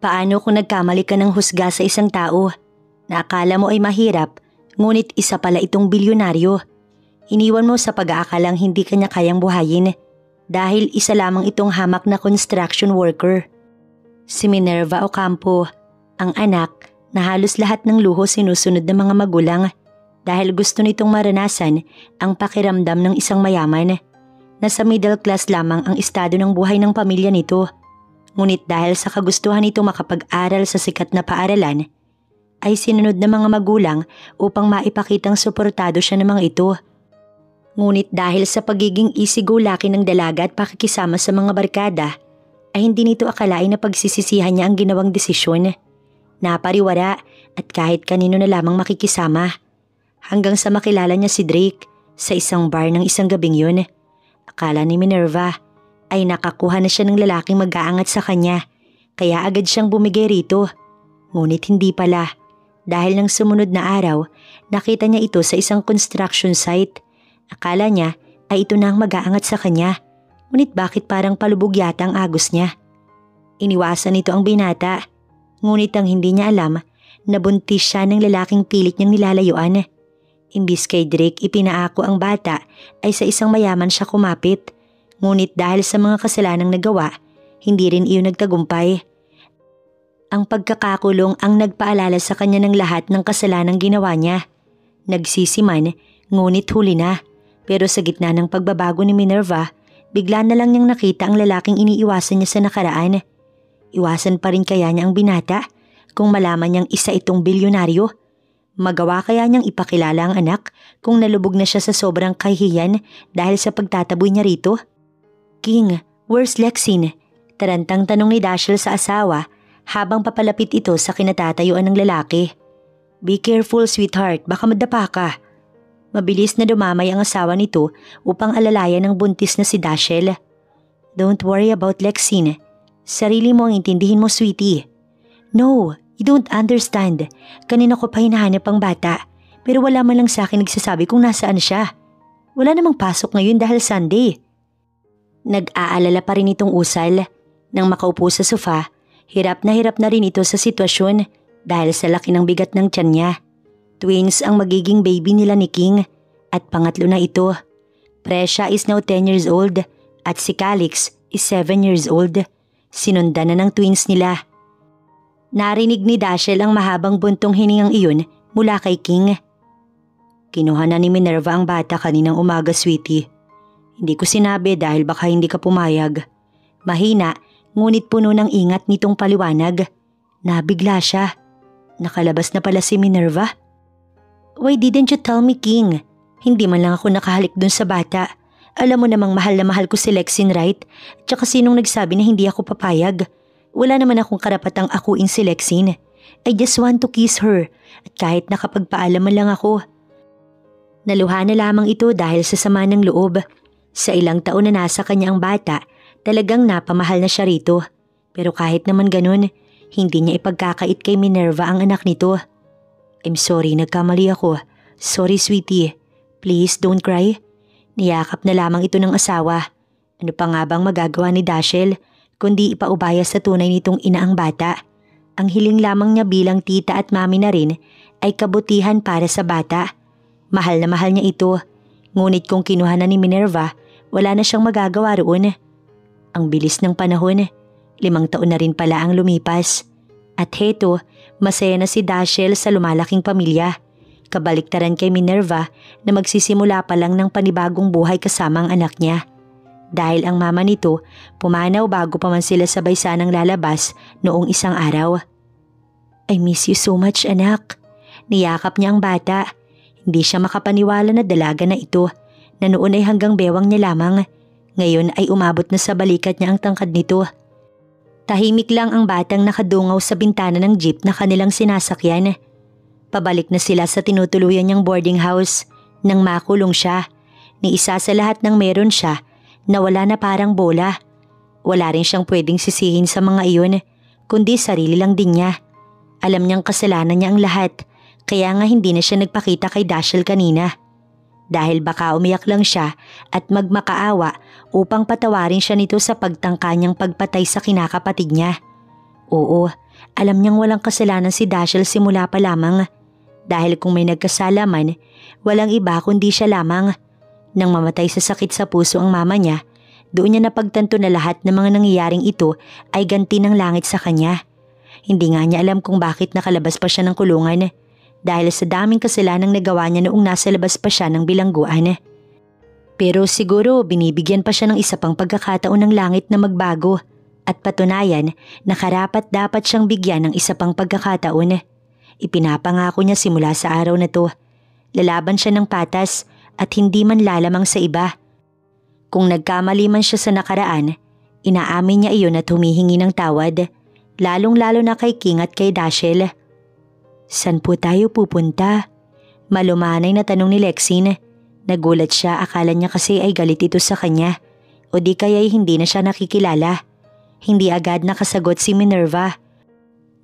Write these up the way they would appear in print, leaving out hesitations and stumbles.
Paano kung nagkamali ka ng husga sa isang tao na akala mo ay mahirap, ngunit isa pala itong bilyonaryo? Iniwan mo sa pag-aakalang hindi kanya kayang buhayin dahil isa lamang itong hamak na construction worker. Si Minerva Ocampo, ang anak na halos lahat ng luho sinusunod ng mga magulang dahil gusto nitong maranasan ang pakiramdam ng isang mayaman. Nasa middle class lamang ang estado ng buhay ng pamilya nito. Ngunit dahil sa kagustuhan nito makapag-aral sa sikat na paaralan, ay sinunod ng mga magulang upang maipakitang suportado siya ng mga ito. Ngunit dahil sa pagiging easy-go-lucky ng dalaga at pakikisama sa mga barkada, ay hindi nito akalain na pagsisisihan niya ang ginawang desisyon. Napariwara at kahit kanino na lamang makikisama. Hanggang sa makilala niya si Drake sa isang bar ng isang gabing yun. Akala ni Minerva ay nakakuha na siya ng lalaking mag-aangat sa kanya kaya agad siyang bumigay rito. Ngunit hindi pala dahil ng sumunod na araw nakita niya ito sa isang construction site. Akala niya ay ito na ang mag-aangat sa kanya. Ngunit bakit parang palubog yata ang agos niya? Iniwasan nito ang binata. Ngunit ang hindi niya alam na buntis siya ng lalaking pilit niyang nilalayuan. Imbis kay Drake ipinaako ang bata ay sa isang mayaman siya kumapit. Ngunit dahil sa mga kasalanang nagawa, hindi rin iyon nagtagumpay. Ang pagkakakulong ang nagpaalala sa kanya ng lahat ng kasalanang ginawa niya. Nagsisi man, ngunit huli na. Pero sa gitna ng pagbabago ni Minerva, bigla na lang niyang nakita ang lalaking iniiwasan niya sa nakaraan. Iwasan pa rin kaya niya ang binata kung malaman niyang isa itong bilyonaryo? Magawa kaya niyang ipakilala ang anak kung nalubog na siya sa sobrang kahihiyan dahil sa pagtataboy niya rito? King, where's Lexine? Tarantang tanong ni Dashiell sa asawa habang papalapit ito sa kinatatayuan ng lalaki. Be careful sweetheart, baka madapa ka. Mabilis na dumamay ang asawa nito upang alalayan ng buntis na si Dashiell. Don't worry about Lexine. Sarili mo ang intindihin mo sweetie. No, you don't understand. Kanina ko pa hinahanap ang bata pero wala man lang sa akin nagsasabi kung nasaan siya. Wala namang pasok ngayon dahil Sunday. Nag-aalala pa rin itong usal. Nang makaupo sa sofa, hirap na rin ito sa sitwasyon dahil sa laki ng bigat ng tiyan niya. Twins ang magiging baby nila ni King at pangatlo na ito. Presya is now 10 years old at si Calix is 7 years old. Sinundan na ng twins nila. Narinig ni Dashiell ang mahabang buntong hiningang iyon mula kay King. Kinuha na ni Minerva ang bata kaninang umaga sweetie. Hindi ko sinabi dahil baka hindi ka pumayag. Mahina, ngunit puno ng ingat nitong paliwanag. Nabigla siya. Nakalabas na pala si Minerva. Why didn't you tell me, King? Hindi man lang ako nakahalik dun sa bata. Alam mo namang mahal na mahal ko si Lexine, right? Tsaka sinong nagsabi na hindi ako papayag? Wala naman akong karapatang akuin si Lexine. I just want to kiss her. At kahit nakapagpaalam man lang ako. Naluha na lamang ito dahil sa sama ng loob. Sa ilang taon na nasa kanya ang bata, talagang napamahal na siya rito. Pero kahit naman ganun, hindi niya ipagkakait kay Minerva ang anak nito. I'm sorry, nagkamali ako. Sorry sweetie. Please don't cry. Niyakap na lamang ito ng asawa. Ano pa nga bang magagawa ni Dashiell kundi ipaubaya sa tunay nitong ina ang bata? Ang hiling lamang niya bilang tita at mami na rin ay kabutihan para sa bata. Mahal na mahal niya ito. Ngunit kung kinuha na ni Minerva, wala na siyang magagawa roon. Ang bilis ng panahon. 5 taon na rin pala ang lumipas. At heto, masaya na si Dashiell sa lumalaking pamilya. Kabaliktaran kay Minerva na magsisimula pa lang ng panibagong buhay kasama ang anak niya. Dahil ang mama nito pumanaw bago pa man sila sabay sanang lalabas noong isang araw. I miss you so much anak. Niyakap niya ang bata. Hindi siya makapaniwala na dalaga na ito na noon ay hanggang bewang niya lamang. Ngayon ay umabot na sa balikat niya ang tangkad nito. Tahimik lang ang batang nakadungaw sa bintana ng jeep na kanilang sinasakyan. Pabalik na sila sa tinutuluyan niyang boarding house nang makulong siya. Ni isa sa lahat ng meron siya na wala na parang bola. Wala rin siyang pwedeng sisihin sa mga iyon kundi sarili lang din niya. Alam niyang kasalanan niya ang lahat kaya nga hindi na siya nagpakita kay Dashiell kanina. Dahil baka umiyak lang siya at magmakaawa upang patawarin siya nito sa pagtangka niyang pagpatay sa kinakapatid niya. Oo, alam niyang walang kasalanan si Dashiell simula pa lamang. Dahil kung may nagkasala man, walang iba kundi siya lamang. Nang mamatay sa sakit sa puso ang mama niya, doon niya napagtanto na lahat ng mga nangyayaring ito ay ganti ng langit sa kanya. Hindi nga niya alam kung bakit nakalabas pa siya ng kulungan dahil sa daming kasalanang nagawa niya noong nasa labas pa siya ng bilangguan. Pero siguro binibigyan pa siya ng isa pang pagkakataon ng langit na magbago at patunayan na karapat dapat siyang bigyan ng isa pang pagkakataon. Ipinapangako niya simula sa araw na to. Lalaban siya ng patas at hindi man lalamang sa iba. Kung nagkamali man siya sa nakaraan, inaamin niya iyon at humihingi ng tawad, lalong-lalo na kay King at kay Dashiell. San po tayo pupunta? Malumanay na tanong ni Lexine. Nagulat siya, akala niya kasi ay galit ito sa kanya o di kaya'y hindi na siya nakikilala. Hindi agad nakasagot si Minerva.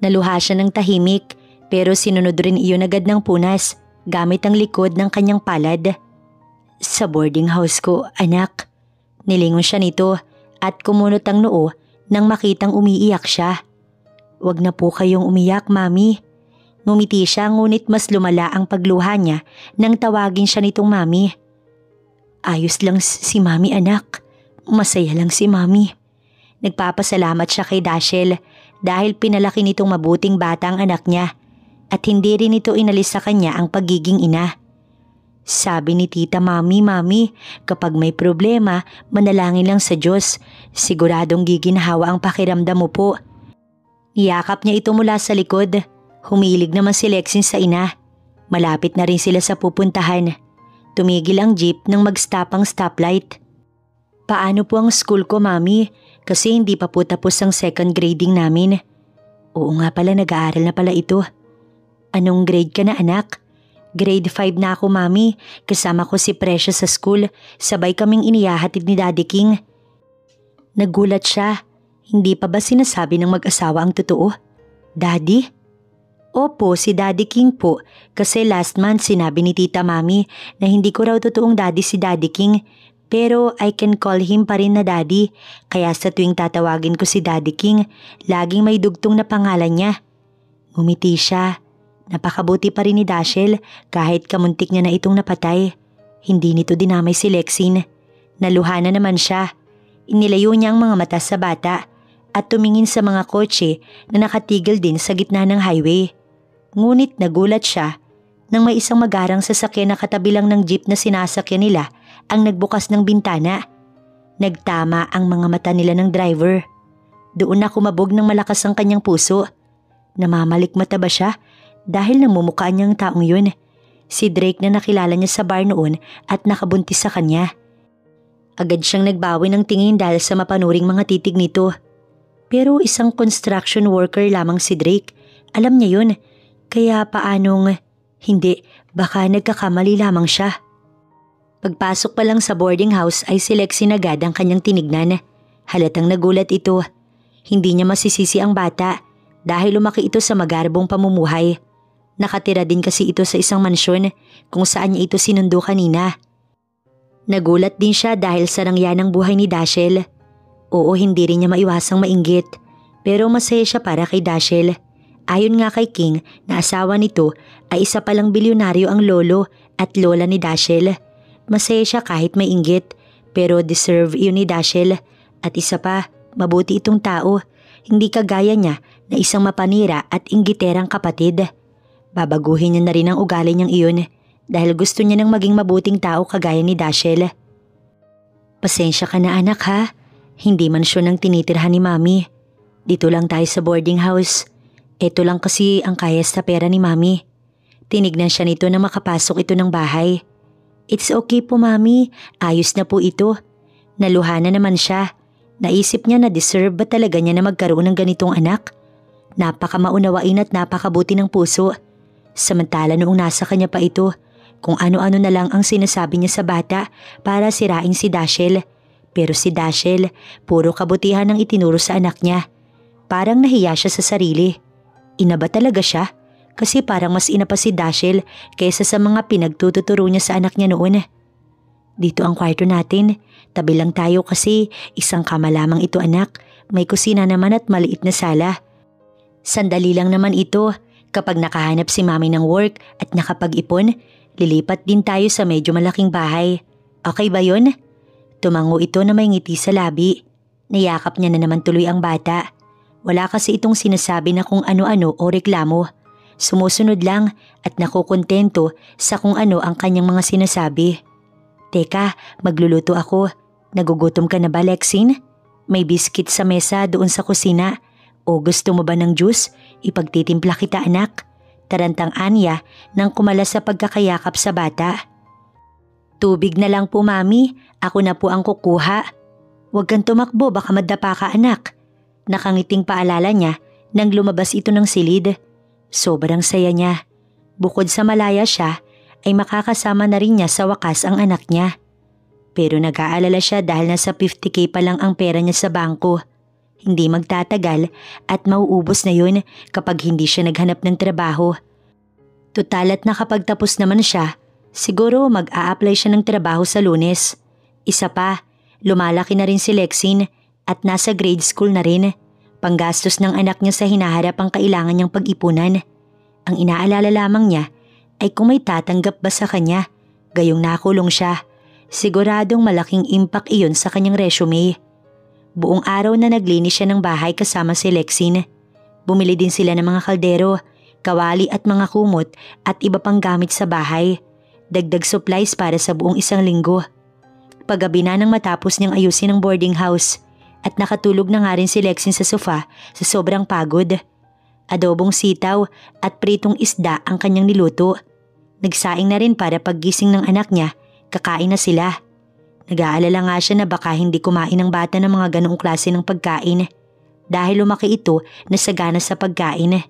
Naluha siya ng tahimik pero sinunod rin iyon agad ng punas gamit ang likod ng kanyang palad. Sa boarding house ko, anak. Nilingon siya nito at kumunot ang noo nang makitang umiiyak siya. Wag na po kayong umiyak, Mami. Ngumiti siya ngunit mas lumala ang pagluha niya nang tawagin siya nitong Mami. Ayos lang si Mami, anak. Masaya lang si Mami. Nagpapasalamat siya kay Dashiell dahil pinalaki nitong mabuting bata ang anak niya at hindi rin ito inalis sa kanya ang pagiging ina. Sabi ni Tita, Mami, kapag may problema, manalangin lang sa Diyos. Siguradong giginhawa ang pakiramdam mo po. Niyakap niya ito mula sa likod. Humilig naman si Lexine sa ina. Malapit na rin sila sa pupuntahan. Tumigil ang jeep nang mag-stop ang stoplight. Paano po ang school ko, Mami? Kasi hindi pa po tapos ang second grading namin. Oo nga pala, nag-aaral na pala ito. Anong grade ka na, anak? Grade 5 na ako, Mami. Kasama ko si Precious sa school. Sabay kaming inihahatid ni Daddy King. Nagulat siya. Hindi pa ba sinasabi ng mag-asawa ang totoo? Daddy? Opo, si Daddy King po. Kasi last month sinabi ni Tita Mami na hindi ko raw totoong daddy si Daddy King. Pero I can call him pa rin na Daddy. Kaya sa tuwing tatawagin ko si Daddy King, laging may dugtong na pangalan niya. Ngumiti siya. Napakabuti pa rin ni Dashiell kahit kamuntik niya na itong napatay. Hindi nito dinamay si Lexine. Naluha na naman siya. Inilayo niya ang mga mata sa bata at tumingin sa mga kotse na nakatigil din sa gitna ng highway. Ngunit nagulat siya nang may isang magarang sasakyan na katabi lang ng jeep na sinasakyan nila ang nagbukas ng bintana. Nagtama ang mga mata nila ng driver. Doon na kumabog ng malakas ang kanyang puso. Namamalikmata ba siya dahil namumukhaan niya ang taong yun? Si Drake na nakilala niya sa bar noon at nakabuntis sa kanya. Agad siyang nagbawi ng tingin dahil sa mapanuring mga titig nito. Pero isang construction worker lamang si Drake. Alam niya yun. Kaya paanong hindi, baka nagkakamali lamang siya. Pagpasok pa lang sa boarding house ay si Lexine agad ang kanyang tinignan. Halatang nagulat ito. Hindi niya masisisi ang bata dahil lumaki ito sa magarbong pamumuhay. Nakatira din kasi ito sa isang mansyon kung saan niya ito sinundo kanina. Nagulat din siya dahil sa nangyanang buhay ni Dashiell. Oo, hindi rin niya maiwasang mainggit pero masaya siya para kay Dashiell. Ayon nga kay King na asawa nito ay isa palang bilyonaryo ang lolo at lola ni Dashiell. Masaya siya kahit may inggit pero deserve yun ni Dashiell. At isa pa, mabuti itong tao. Hindi kagaya niya na isang mapanira at inggiterang kapatid. Babaguhin niya na rin ang ugali niyang iyon dahil gusto niya ng maging mabuting tao kagaya ni Dashiell. Pasensya ka na anak ha. Hindi mansyon ang tinitirhan ni Mami. Dito lang tayo sa boarding house. Ito lang kasi ang kaya sa pera ni Mami. Tinignan siya nito na makapasok ito ng bahay. It's okay po Mami, ayos na po ito. Naluha na naman siya. Naisip niya na deserve ba talaga niya na magkaroon ng ganitong anak? Napakamaunawain at napakabuti ng puso. Samantala noong nasa kanya pa ito, kung ano-ano na lang ang sinasabi niya sa bata para sirain si Dashiell. Pero si Dashiell, puro kabutihan ang itinuro sa anak niya. Parang nahiya siya sa sarili. Ina ba talaga siya? Kasi parang mas ina pa si Dashiell kaysa sa mga pinagtututuro niya sa anak niya noon. Dito ang kwarto natin. Tabi lang tayo kasi isang kama lamang ito anak. May kusina naman at maliit na sala. Sandali lang naman ito. Kapag nakahanap si mami ng work at nakapag-ipon, lilipat din tayo sa medyo malaking bahay. Okay ba yun? Tumango ito na may ngiti sa labi. Niyakap niya na naman tuloy ang bata. Wala kasi itong sinasabi na kung ano-ano o reklamo. Sumusunod lang at nakukontento sa kung ano ang kanyang mga sinasabi. Teka, magluluto ako. Nagugutom ka na ba, Lexine? May biscuit sa mesa doon sa kusina. O gusto mo ba ng juice? Ipagtitimpla kita, anak. Tarantang Anya nang kumalas sa pagkakayakap sa bata. Tubig na lang po, mami. Ako na po ang kukuha. Huwag kang tumakbo, baka madapa ka, anak. Nakangiting paalala niya nang lumabas ito ng silid. Sobrang saya niya. Bukod sa malaya siya, ay makakasama na rin niya sa wakas ang anak niya. Pero nag-aalala siya dahil nasa 50K pa lang ang pera niya sa bangko. Hindi magtatagal at mauubos na yun kapag hindi siya naghanap ng trabaho. Tutal at nakapagtapos naman siya, siguro mag-a-apply siya ng trabaho sa Lunes. Isa pa, lumalaki na rin si Lexine at nasa grade school na rin. Panggastos ng anak niya sa hinaharap ang kailangan niyang pag-ipunan. Ang inaalala lamang niya ay kung may tatanggap ba sa kanya, gayong nakulong siya. Siguradong malaking impact iyon sa kanyang resume. Buong araw na naglinis siya ng bahay kasama si Lexine. Bumili din sila ng mga kaldero, kawali at mga kumot at iba pang gamit sa bahay. Dagdag supplies para sa buong isang linggo. Paggabi na nang matapos niyang ayusin ang boarding house at nakatulog na nga rin si Lexine sa sofa sa sobrang pagod. Adobong sitaw at pritong isda ang kanyang niluto. Nagsaing na rin para paggising ng anak niya, kakain na sila. Nag-aalala nga siya na baka hindi kumain ng bata ng mga ganoong klase ng pagkain dahil lumaki ito na sagana sa pagkain.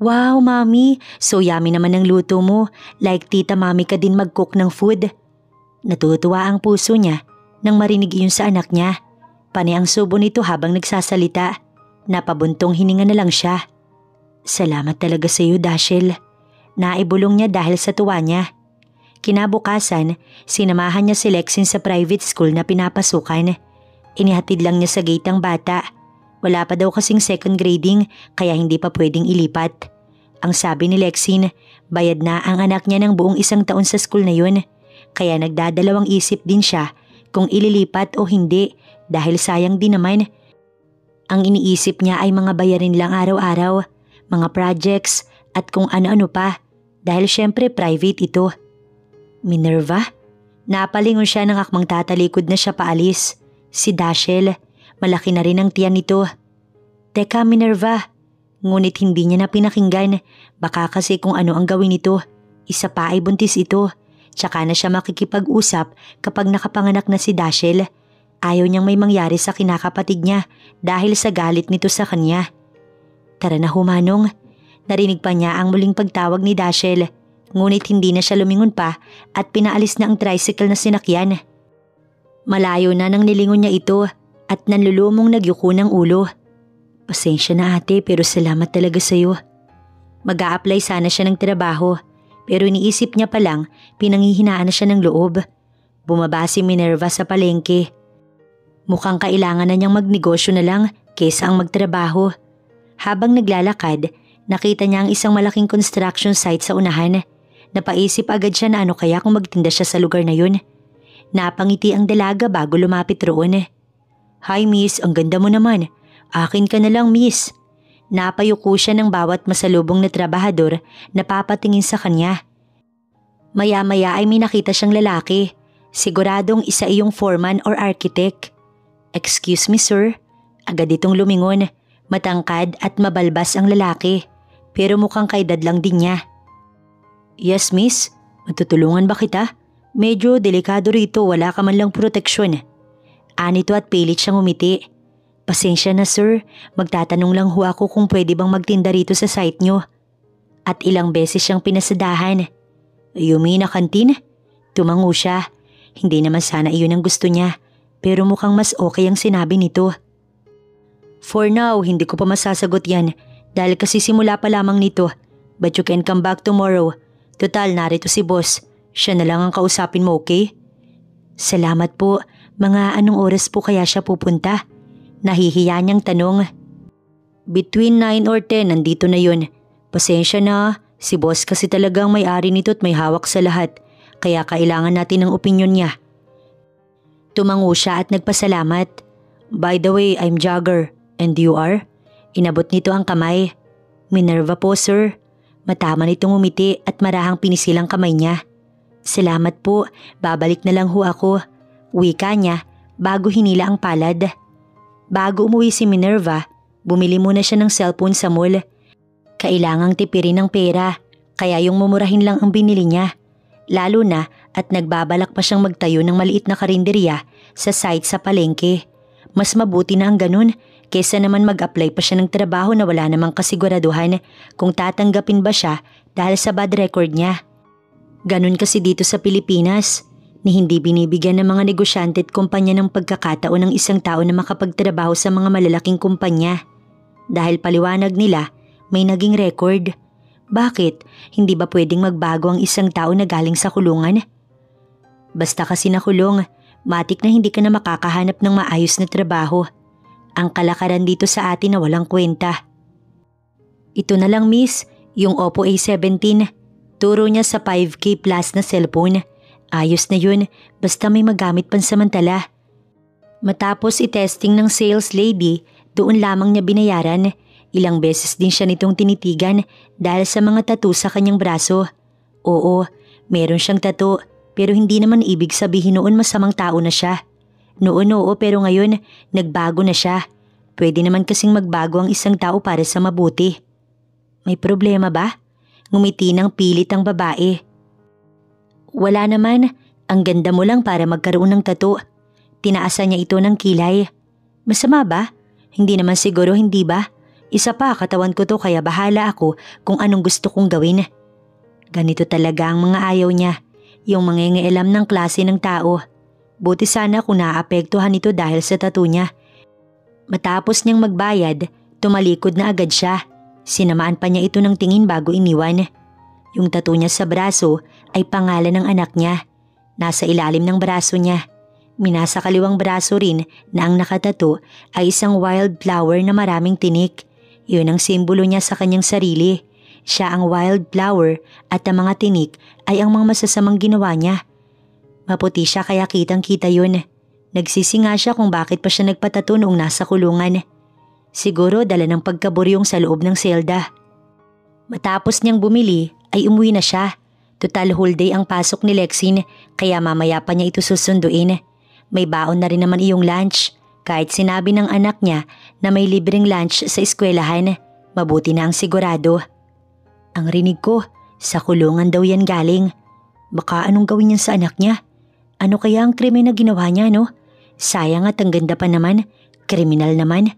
Wow, mami, so yummy naman ang luto mo. Like tita mami ka din mag-cook ng food. Natutuwa ang puso niya nang marinig iyon sa anak niya. Panay ang subo nito habang nagsasalita. Napabuntong hininga na lang siya. Salamat talaga sa iyo, Dashiell. Naibulong niya dahil sa tuwa niya. Kinabukasan, sinamahan niya si Lexine sa private school na pinapasukan. Inihatid lang niya sa gate ang bata. Wala pa daw kasing second grading kaya hindi pa pwedeng ilipat. Ang sabi ni Lexine, bayad na ang anak niya ng buong 1 taon sa school na yun. Kaya nagdadalawang isip din siya kung ililipat o hindi dahil sayang din naman. Ang iniisip niya ay mga bayarin lang araw-araw, mga projects at kung ano-ano pa dahil syempre private ito. Minerva? Napalingon siya ng akmang tatalikod na siya paalis. Si Dashiell, malaki na rin ang tiyan nito. Teka Minerva, ngunit hindi niya na pinakinggan. Baka kasi kung ano ang gawin nito. Isa pa ay buntis ito. Tsaka na siya makikipag-usap kapag nakapanganak na si Dashiell. Ayaw niyang may mangyari sa kinakapatid niya dahil sa galit nito sa kanya. Tara na humanong. Narinig pa niya ang muling pagtawag ni Dashiell. Ngunit hindi na siya lumingon pa at pinaalis na ang tricycle na sinakyan. Malayo na nang nilingon niya ito at nanlulumong nagyuko ng ulo. Pasensya na ate pero salamat talaga sa iyo. Mag-a-apply sana siya ng trabaho pero iniisip niya pa lang pinanghihinaan na siya ng loob. Bumaba si Minerva sa palengke. Mukhang kailangan na niyang magnegosyo na lang kaysa ang magtrabaho. Habang naglalakad, nakita niya ang isang malaking construction site sa unahan. Napaisip agad siya na ano kaya kung magtinda siya sa lugar na yun. Napangiti ang dalaga bago lumapit roon. Hi miss, ang ganda mo naman. Akin ka na lang miss. Napayuko siya ng bawat masalubong na trabahador na papatingin sa kanya. Maya-maya ay may nakita siyang lalaki. Siguradong isa iyong foreman or architect. Excuse me sir. Agad itong lumingon. Matangkad at mabalbas ang lalaki. Pero mukhang kaedad lang din niya. Yes miss, matutulungan ba kita? Medyo delikado rito, wala ka man lang proteksyon. Anito at pilit siyang umiti. Pasensya na sir, magtatanong lang ho ako kung pwede bang magtinda rito sa site nyo. At ilang beses siyang pinasadahan. You mean a kantin? Tumango siya. Hindi naman sana iyon ang gusto niya, pero mukhang mas okay ang sinabi nito. For now, hindi ko pa masasagot yan dahil kasi simula pa lamang nito. But you can come back tomorrow. Total, narito si boss. Siya na lang ang kausapin mo, okay? Salamat po. Mga anong oras po kaya siya pupunta? Nahihiya niyang tanong. Between 9 or 10 nandito na yun. Pasensya na, si boss kasi talagang may-ari nito at may hawak sa lahat. Kaya kailangan natin ng opinyon niya. Tumango siya at nagpasalamat. By the way, I'm Jagger. And you are? Inabot nito ang kamay. Minerva po, sir. Matama nitong umiti at marahang pinisilang kamay niya. Salamat po, babalik na lang ho ako. Wika niya bago hinila ang palad. Bago umuwi si Minerva, bumili muna siya ng cellphone sa mall. Kailangang tipirin ng pera, kaya yung mumurahin lang ang binili niya. Lalo na at nagbabalak pa siyang magtayo ng maliit na karinderya sa site sa palengke. Mas mabuti na ang ganun kesa naman mag-apply pa siya ng trabaho na wala namang kasiguraduhan kung tatanggapin ba siya dahil sa bad record niya. Ganun kasi dito sa Pilipinas, ni hindi binibigyan ng mga negosyante at kumpanya ng pagkakataon ng isang tao na makapagtrabaho sa mga malalaking kumpanya. Dahil paliwanag nila, may naging record. Bakit? Hindi ba pwedeng magbago ang isang tao na galing sa kulungan? Basta kasi nakulong, matik na hindi ka na makakahanap ng maayos na trabaho. Ang kalakaran dito sa atin na walang kwenta. Ito na lang miss, yung Oppo A17. Turo niya sa 5K plus na cellphone. Ayos na yun, basta may magamit pansamantala. Matapos i-testing ng sales lady, doon lamang niya binayaran. Ilang beses din siya nitong tinitigan dahil sa mga tattoo sa kanyang braso. Oo, meron siyang tattoo pero hindi naman ibig sabihin noon masamang tao na siya. Noon oo pero ngayon nagbago na siya. Pwede naman kasing magbago ang isang tao para sa mabuti. May problema ba? Ngumiti ng pilit ang babae. Wala naman, ang ganda mo lang para magkaroon ng tattoo. Tinaasan niya ito ng kilay. Masama ba? Hindi naman siguro, hindi ba? Isa pa, katawan ko to kaya bahala ako kung anong gusto kong gawin. Ganito talaga ang mga ayaw niya, yung mangingailam ng klase ng tao. Buti sana kung naapektuhan ito dahil sa tattoo niya. Matapos niyang magbayad, tumalikod na agad siya. Sinamaan pa niya ito ng tingin bago iniwan. Yung tattoo niya sa braso ay pangalan ng anak niya. Nasa ilalim ng braso niya. Minasa kaliwang braso rin na ang nakatato ay isang wildflower na maraming tinik. Yun ang simbolo niya sa kanyang sarili. Siya ang wildflower at ang mga tinik ay ang mga masasamang ginawa niya. Maputi siya kaya kitang-kita yun. Nagsisinga siya kung bakit pa siya nagpatato noong nasa kulungan. Siguro dala ng pagkaburyong sa loob ng selda. Matapos niyang bumili ay umuwi na siya. Total whole day ang pasok ni Lexine kaya mamaya pa niya ito susunduin. May baon na rin naman iyong lunch. Kahit sinabi ng anak niya na may libreng lunch sa eskwelahan, mabuti na ang sigurado. Ang rinig ko, sa kulungan daw yan galing. Baka anong gawin niya sa anak niya? Ano kaya ang krimen na ginawa niya, no? Sayang at ang ganda pa naman, kriminal naman.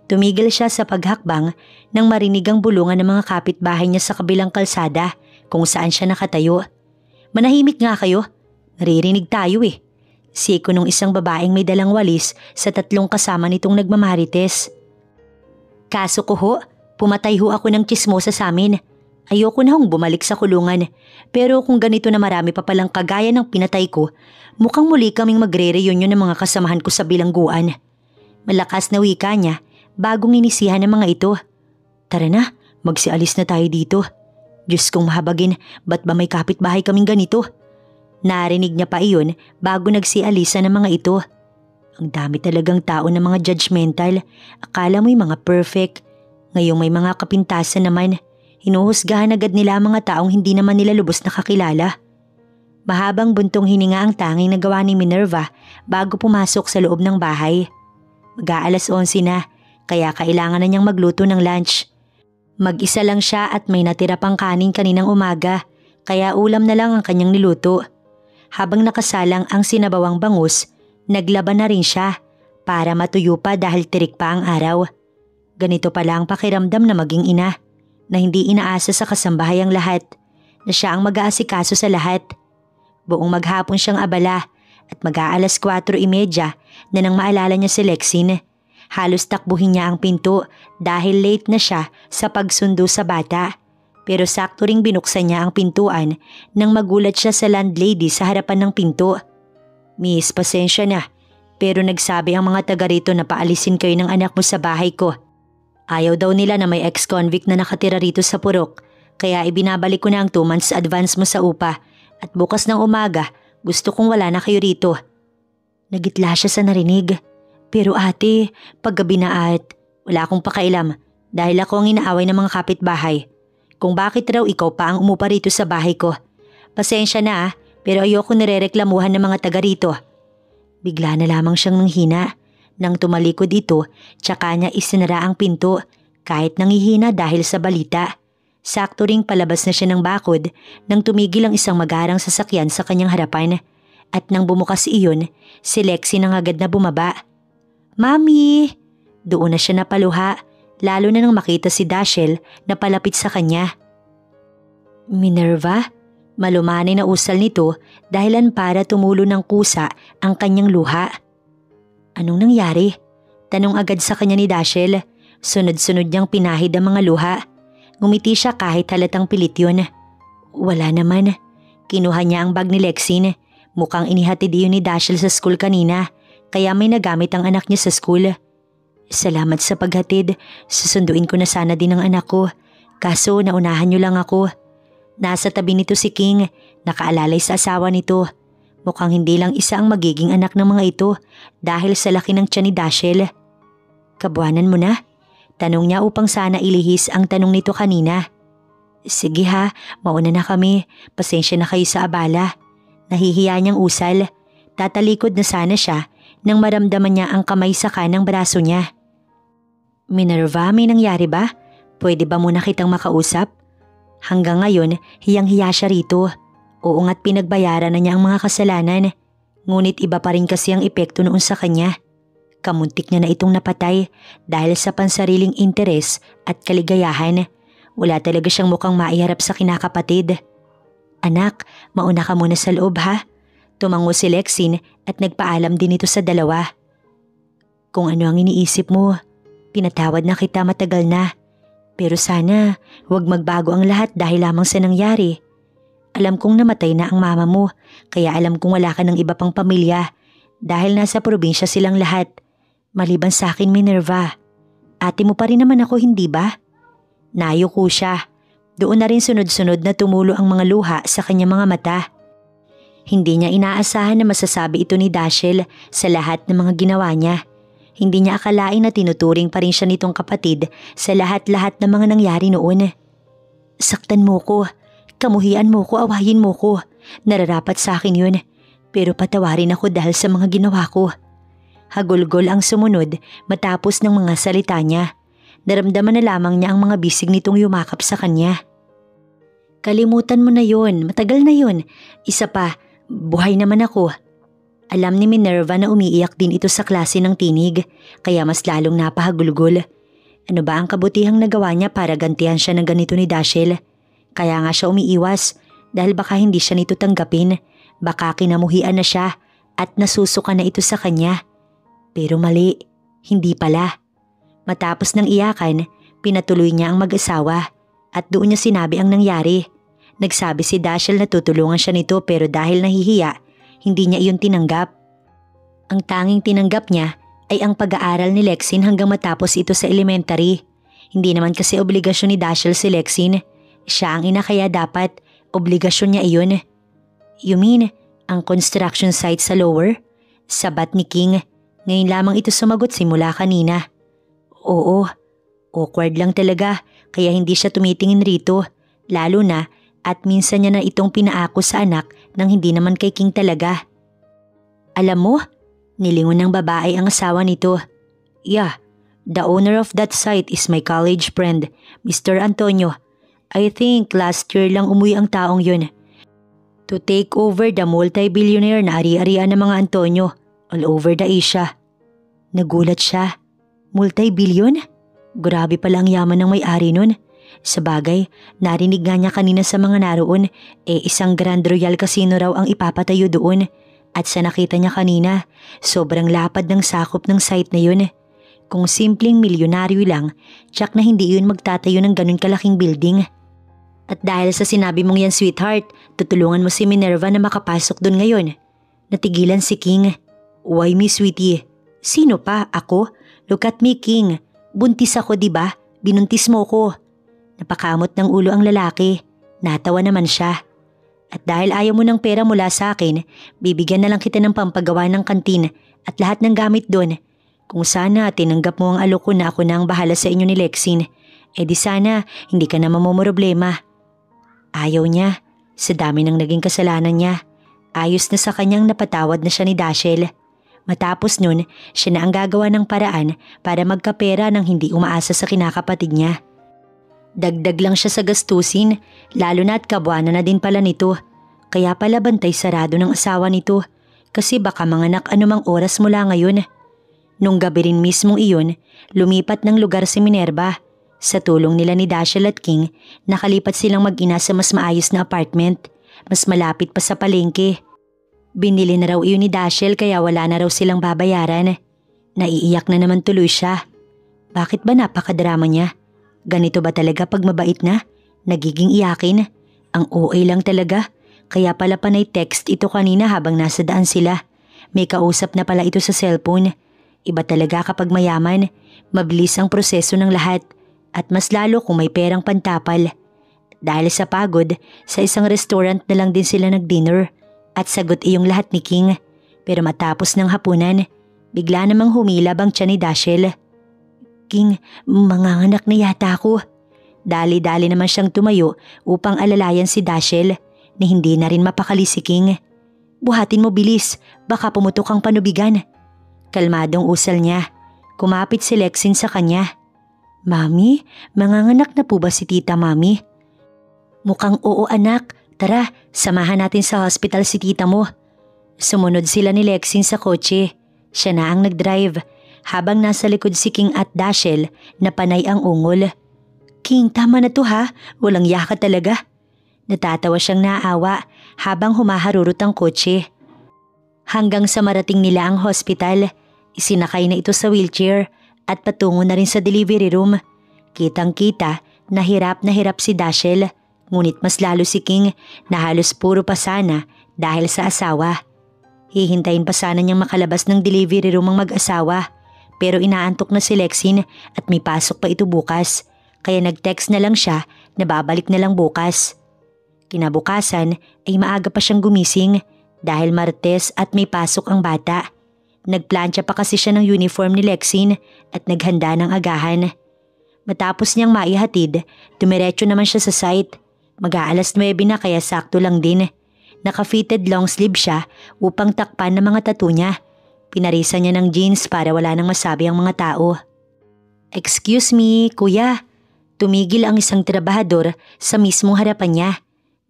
Tumigil siya sa paghakbang nang marinig ang bulungan ng mga kapitbahay niya sa kabilang kalsada kung saan siya nakatayo. Manahimik nga kayo, naririnig tayo eh. Siko nung isang babaeng may dalang walis sa tatlong kasama nitong nagmamarites. Kaso ko ho, pumatay ho ako ng tsismosa sa amin. Ayoko na hong bumalik sa kulungan. Pero kung ganito na marami pa palang kagaya ng pinatay ko, mukhang muli kaming magre-reunion ng mga kasamahan ko sa bilangguan. Malakas na wika niya bagong inisihan ng mga ito. Tara na, magsialis na tayo dito. Diyos kong mahabagin, ba't ba may kapitbahay kaming ganito? Narinig niya pa iyon bago nagsialisa ng mga ito. Ang dami talagang tao na mga judgmental. Akala mo'y mga perfect. Ngayong may mga kapintasan naman, hinuhusgahan agad nila ang mga taong hindi naman nila lubos nakakilala. Mahabang buntong hininga ang tanging nagawa ni Minerva bago pumasok sa loob ng bahay. Mag-aalas 11 na, kaya kailangan na niyang magluto ng lunch. Mag-isa lang siya at may natira pang kanin kaninang umaga, kaya ulam na lang ang kanyang niluto. Habang nakasalang ang sinabawang bangus, naglaban na rin siya para matuyo pa dahil tirik pa ang araw. Ganito pala ang pakiramdam na maging ina, na hindi inaasa sa kasambahay ang lahat, na siya ang mag-aasikaso sa lahat. Buong maghapon siyang abala at mag-aalas 4:30 na nang maalala niya si Lexine. Halos takbuhin niya ang pinto dahil late na siya sa pagsundo sa bata. Pero sakto ring binuksan niya ang pintuan nang magulat siya sa landlady sa harapan ng pinto. Miss, pasensya na, pero nagsabi ang mga taga rito na paalisin kayo ng anak mo sa bahay ko. Ayaw daw nila na may ex-convict na nakatira rito sa Purok, kaya ibinabalik ko na ang 2 months advance mo sa upa at bukas ng umaga gusto kong wala na kayo rito. Nagitla siya sa narinig. Pero ate, paggabi na at wala akong pakailam dahil ako ang inaaway ng mga kapitbahay. Kung bakit raw ikaw pa ang umupa rito sa bahay ko. Pasensya na pero ayoko nirereklamuhan ng mga taga rito. Bigla na lamang siyang nanghina. Nang tumalikod ito, tsaka niya isinara ang pinto kahit nanghihina dahil sa balita. Sakto ring palabas na siya ng bakod nang tumigil ang isang magarang sasakyan sa kanyang harapan. At nang bumukas iyon, si Lexie nang agad na bumaba. Mami! Doon na siya napaluha, lalo na nang makita si Dashiell na palapit sa kanya. Minerva? Malumanay na usal nito dahilan para tumulo ng kusa ang kanyang luha. Anong nangyari? Tanong agad sa kanya ni Dashiell. Sunod-sunod niyang pinahid ang mga luha. Ngumiti siya kahit halatang pilit yun. Wala naman. Kinuha niya ang bag ni Lexie. Mukhang inihatid iyon ni Dashiell sa school kanina. Kaya may nagamit ang anak niya sa school. Salamat sa paghatid. Susunduin ko na sana din ang anak ko. Kaso naunahan niyo lang ako. Nasa tabi nito si King. Nakaalalay sa asawa nito. Mukhang hindi lang isa ang magiging anak ng mga ito dahil sa laki ng tiyan ni Dashiell. Kabuanan mo na? Tanong niya upang sana ilihis ang tanong nito kanina. Sige ha, mauna na kami. Pasensya na kayo sa abala. Nahihiya niyang usal. Tatalikod na sana siya nang maramdaman niya ang kamay sa kanang braso niya. Minerva, may nangyari ba? Pwede ba muna kitang makausap? Hanggang ngayon, hiyang-hiya siya rito. Oo nga't pinagbayaran na niya ang mga kasalanan. Ngunit iba pa rin kasi ang epekto noon sa kanya. Kamuntik niya na itong napatay dahil sa pansariling interes at kaligayahan. Wala talaga siyang mukhang maiharap sa kinakapatid. Anak, mauna ka muna sa loob ha. Tumango si Lexie at nagpaalam din ito sa dalawa. Kung ano ang iniisip mo, pinatawad na kita matagal na. Pero sana huwag magbago ang lahat dahil lamang sa nangyari. Alam kong namatay na ang mama mo, kaya alam kong wala ka ng iba pang pamilya dahil nasa probinsya silang lahat. Maliban sa akin, Minerva. Ate mo pa rin naman ako, hindi ba? Nayuko siya. Doon na rin sunod-sunod na tumulo ang mga luha sa kanyang mga mata. Hindi niya inaasahan na masasabi ito ni Dashiell sa lahat ng mga ginawa niya. Hindi niya akalain na tinuturing pa rin siya nitong kapatid sa lahat-lahat ng mga nangyari noon. Saktan mo ko, kamuhian mo ko, awayin mo ko. Nararapat sa akin yun, pero patawarin ako dahil sa mga ginawa ko. Hagulgol ang sumunod matapos ng mga salita niya. Naramdaman na lamang niya ang mga bisig nitong yumakap sa kanya. Kalimutan mo na yun, matagal na yun. Isa pa, buhay naman ako. Alam ni Minerva na umiiyak din ito sa klase ng tinig, kaya mas lalong napahagulgol. Ano ba ang kabutihang nagawa niya para gantihan siya ng ganito ni Dashiell? Kaya nga siya umiiwas dahil baka hindi siya nito tanggapin, baka kinamuhian na siya at nasusuka na ito sa kanya. Pero mali, hindi pala. Matapos ng iyakan, pinatuloy niya ang mag-asawa at doon niya sinabi ang nangyari. Nagsabi si Dashiell na tutulungan siya nito pero dahil nahihiya, hindi niya iyon tinanggap. Ang tanging tinanggap niya ay ang pag-aaral ni Lexie hanggang matapos ito sa elementary. Hindi naman kasi obligasyon ni Dashiell si Lexie. Siya ang ina kaya dapat obligasyon niya iyon. You mean, ang construction site sa lower? Sabat ni King. Ngayon lamang ito sumagot simula kanina. Oo, awkward lang talaga kaya hindi siya tumitingin rito. Lalo na at minsan niya na itong pinaako sa anak nang hindi naman kay King talaga. Alam mo, nilingon ng babae ang asawa nito. Yeah, the owner of that site is my college friend, Mr. Antonio. I think last year lang umuwi ang taong yun. To take over the multi-billionaire na ari-arian ng mga Antonio all over the Asia. Nagulat siya. Multi-billion? Grabe pala ang yaman ng may-ari nun. Sa bagay, narinig nga niya kanina sa mga naroon, isang Grand Royal Casino raw ang ipapatayo doon. At sa nakita niya kanina, sobrang lapad ng sakop ng site na yun. Kung simpleng milyonaryo lang, tsak na hindi yun magtatayo ng ganun kalaking building. At dahil sa sinabi mong yan, sweetheart, tutulungan mo si Minerva na makapasok doon ngayon. Natigilan si King. Why me, sweetie? Sino pa? Ako? Look at me, King. Buntis ako, di ba? Binuntis mo ko. Napakamot ng ulo ang lalaki. Natawa naman siya. At dahil ayaw mo ng pera mula sa akin, bibigyan na lang kita ng pampagawa ng kantin at lahat ng gamit doon. Kung sana tinanggap mo ang alok ko na ako na ang bahala sa inyo ni Lexin, di sana hindi ka na mamomroblema. Ayaw niya. Sa dami ng naging kasalanan niya. Ayos na sa kanyang napatawad na siya ni Dashiell. Matapos nun, siya na ang gagawa ng paraan para magkapera nang hindi umaasa sa kinakapatid niya. Dagdag lang siya sa gastusin, lalo na at kabuanan na din pala nito. Kaya pala bantay sarado ng asawa nito kasi baka manganak anumang oras mula ngayon. Nung gabi rin mismong iyon, lumipat ng lugar si Minerva. Sa tulong nila ni Dashiell at King, nakalipat silang mag-ina sa mas maayos na apartment, mas malapit pa sa palengke. Binili na raw iyon ni Dashiell kaya wala na raw silang babayaran. Naiiyak na naman tuloy siya. Bakit ba napakadrama niya? Ganito ba talaga pag mabait na? Nagiging iyakin? Ang OA lang talaga. Kaya pala panay text ito kanina habang nasa daan sila. May kausap na pala ito sa cellphone. Iba talaga kapag mayaman. Mabilis ang proseso ng lahat. At mas lalo kung may perang pantapal. Dahil sa pagod, sa isang restaurant na lang din sila nag-dinner. At sagot iyong lahat ni King. Pero matapos ng hapunan, bigla namang humilab ang tiyan ni Dashiell. King, manganganak na yata ako. Dali-dali naman siyang tumayo upang alalayan si Dashiell na hindi na rin mapakali si King. Buhatin mo bilis, baka pumutok ang panubigan. Kalmadong usal niya. Kumapit si Lexin sa kanya. Mami, manganganak na po ba si Tita Mami? Mukhang oo anak. Tara, samahan natin sa hospital si tita mo. Sumunod sila ni Lexin sa kotse. Siya na ang nag-drive. Habang nasa likod si King at Dashiell na panay ang ungol. King, tama na to ha. Walang yaka talaga. Natatawa siyang naawa habang humaharurot ang kotse. Hanggang sa marating nila ang hospital, isinakay na ito sa wheelchair at patungo na rin sa delivery room. Kitang-kita na hirap si Dashiell. Ngunit mas lalo si King na halos puro pa sana dahil sa asawa. Hihintayin pa sana niyang makalabas ng delivery room ang mag-asawa. Pero inaantok na si Lexin at may pasok pa ito bukas. Kaya nag-text na lang siya na babalik na lang bukas. Kinabukasan ay maaga pa siyang gumising dahil Martes at may pasok ang bata. Nagplantsa pa kasi siya ng uniform ni Lexin at naghanda ng agahan. Matapos niyang maihatid, dumiretso naman siya sa site. Mag-aalas 9 na kaya sakto lang din. Naka-fitted long sleeve siya upang takpan ng mga tattoo niya. Pinarisan niya ng jeans para wala nang masabi ang mga tao. Excuse me, kuya. Tumigil ang isang trabahador sa mismong harapan niya.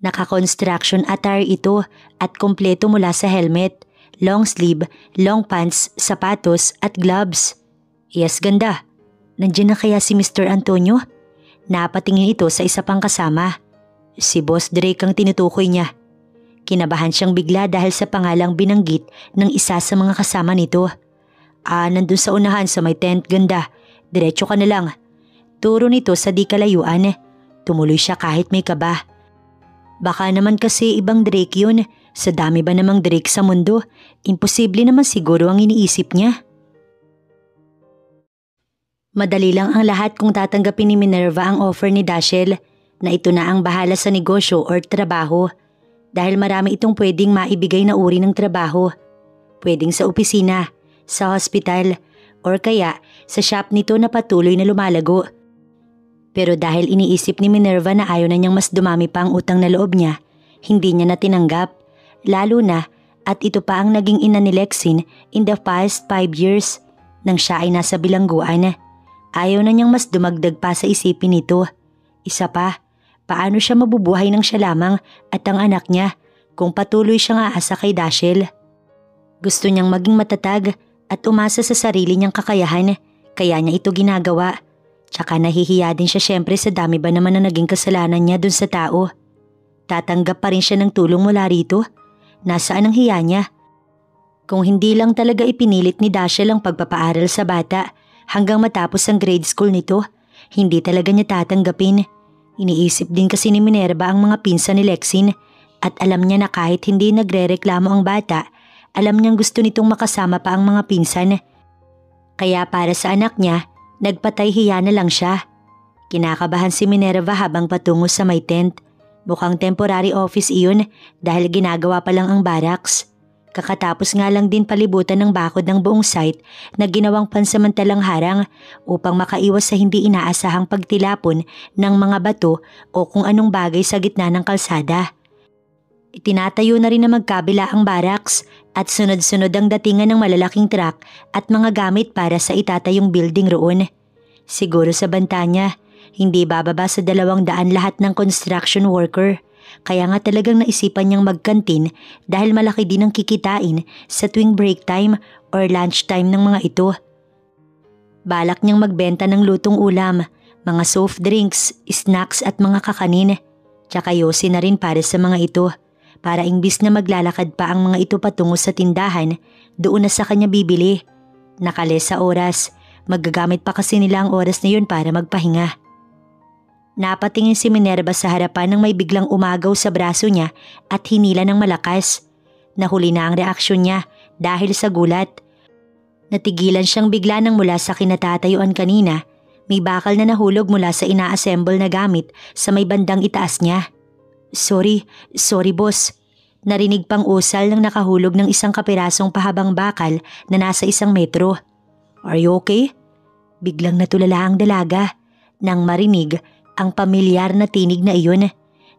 Naka-construction attire ito at kompleto mula sa helmet, long sleeve, long pants, sapatos at gloves. Yes, ganda. Nandiyan na kaya si Mr. Antonio? Napatingin ito sa isa pang kasama. Si Boss Drake ang tinutukoy niya. Kinabahan siyang bigla dahil sa pangalang binanggit ng isa sa mga kasama nito. Nandun sa unahan sa may tent, ganda. Diretso ka na lang. Turo nito sa di kalayuan. Tumuloy siya kahit may kaba. Baka naman kasi ibang Drake yun. Sa dami ba namang Drake sa mundo? Imposible naman siguro ang iniisip niya. Madali lang ang lahat kung tatanggapin ni Minerva ang offer ni Dashiell na ito na ang bahala sa negosyo or trabaho dahil marami itong pwedeng maibigay na uri ng trabaho. Pwedeng sa opisina, sa hospital, or kaya sa shop nito na patuloy na lumalago. Pero dahil iniisip ni Minerva na ayaw na niyang mas dumami pa ang utang na loob niya, hindi niya na tinanggap. Lalo na at ito pa ang naging ina ni Lexin in the past 5 years nang siya ay nasa bilangguan. Ayaw na niyang mas dumagdag pa sa isipin nito. Isa pa, paano siya mabubuhay ng siya lamang at ang anak niya kung patuloy siyang aasa kay Dashiell? Gusto niyang maging matatag at umasa sa sarili niyang kakayahan kaya niya ito ginagawa. Tsaka nahihiya din siya syempre sa dami ba naman na naging kasalanan niya dun sa tao. Tatanggap pa rin siya ng tulong mula rito. Nasaan ang hiya niya? Kung hindi lang talaga ipinilit ni Dashiell ang pagpapaaral sa bata hanggang matapos ang grade school nito, hindi talaga niya tatanggapin. Iniisip din kasi ni Minerva ang mga pinsan ni Lexin at alam niya na kahit hindi nagrereklamo ang bata, alam niyang gusto nitong makasama pa ang mga pinsan. Kaya para sa anak niya, Nagpatay-hiya na lang siya. Kinakabahan si Minerva habang patungo sa may tent. Mukhang temporary office iyon dahil ginagawa pa lang ang barracks. Kakatapos nga lang din palibutan ng bakod ng buong site na ginawang pansamantalang harang upang makaiwas sa hindi inaasahang pagtilapon ng mga bato o kung anong bagay sa gitna ng kalsada. Itinatayo na rin na magkabila ang barracks at sunod-sunod ang datingan ng malalaking truck at mga gamit para sa itatayong building roon. Siguro sa banta niya, hindi bababa sa 200 lahat ng construction worker. Kaya nga talagang naisipan niyang magkantin dahil malaki din ang kikitain sa tuwing break time or lunch time ng mga ito. Balak niyang magbenta ng lutong ulam, mga soft drinks, snacks at mga kakanin. Tsaka yosi na rin para sa mga ito. Para imbis na maglalakad pa ang mga ito patungo sa tindahan, doon na sa kanya bibili. Nakales sa oras, magagamit pa kasi nila ang oras na yun para magpahinga. Napatingin si Minerva sa harapan nang may biglang umagaw sa braso niya at hinila ng malakas. Nahuli na ang reaksyon niya dahil sa gulat. Natigilan siyang bigla nang mula sa kinatatayuan kanina, may bakal na nahulog mula sa ina-assemble na gamit sa may bandang itaas niya. Sorry boss. Narinig pang usal ng nakahulog ng isang kapirasong pahabang bakal na nasa 1 metro. Are you okay? Biglang natulala ang dalaga nang marinig ang pamilyar na tinig na iyon.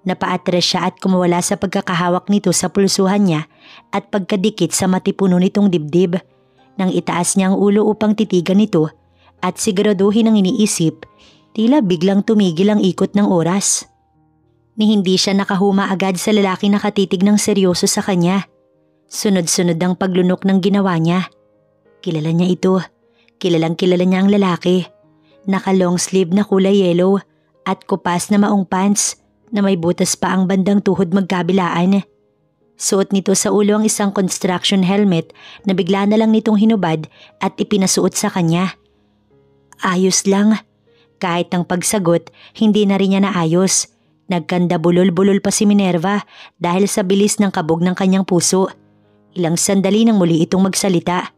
Napaatras siya at kumawala sa pagkakahawak nito sa pulsuhan niya at pagkadikit sa matipuno nitong dibdib. Nang itaas niya ang ulo upang titigan nito at siguraduhin ang iniisip, tila biglang tumigil ang ikot ng oras. Ni hindi siya nakahuma agad sa lalaki na katitig ng seryoso sa kanya. Sunod-sunod ang paglunok ng ginawa niya. Kilala niya ito. Kilalang kilala niya ang lalaki. Naka-long sleeve na kulay yellow at kupas na maong pants na may butas pa ang bandang tuhod magkabilaan. Suot nito sa ulo ang isang construction helmet na bigla na lang nitong hinubad at ipinasuot sa kanya. Ayos lang. Kahit ang pagsagot, hindi na rin niya naayos. Nagkanda bulol-bulol pa si Minerva dahil sa bilis ng kabog ng kanyang puso. Ilang sandali nang muli itong magsalita.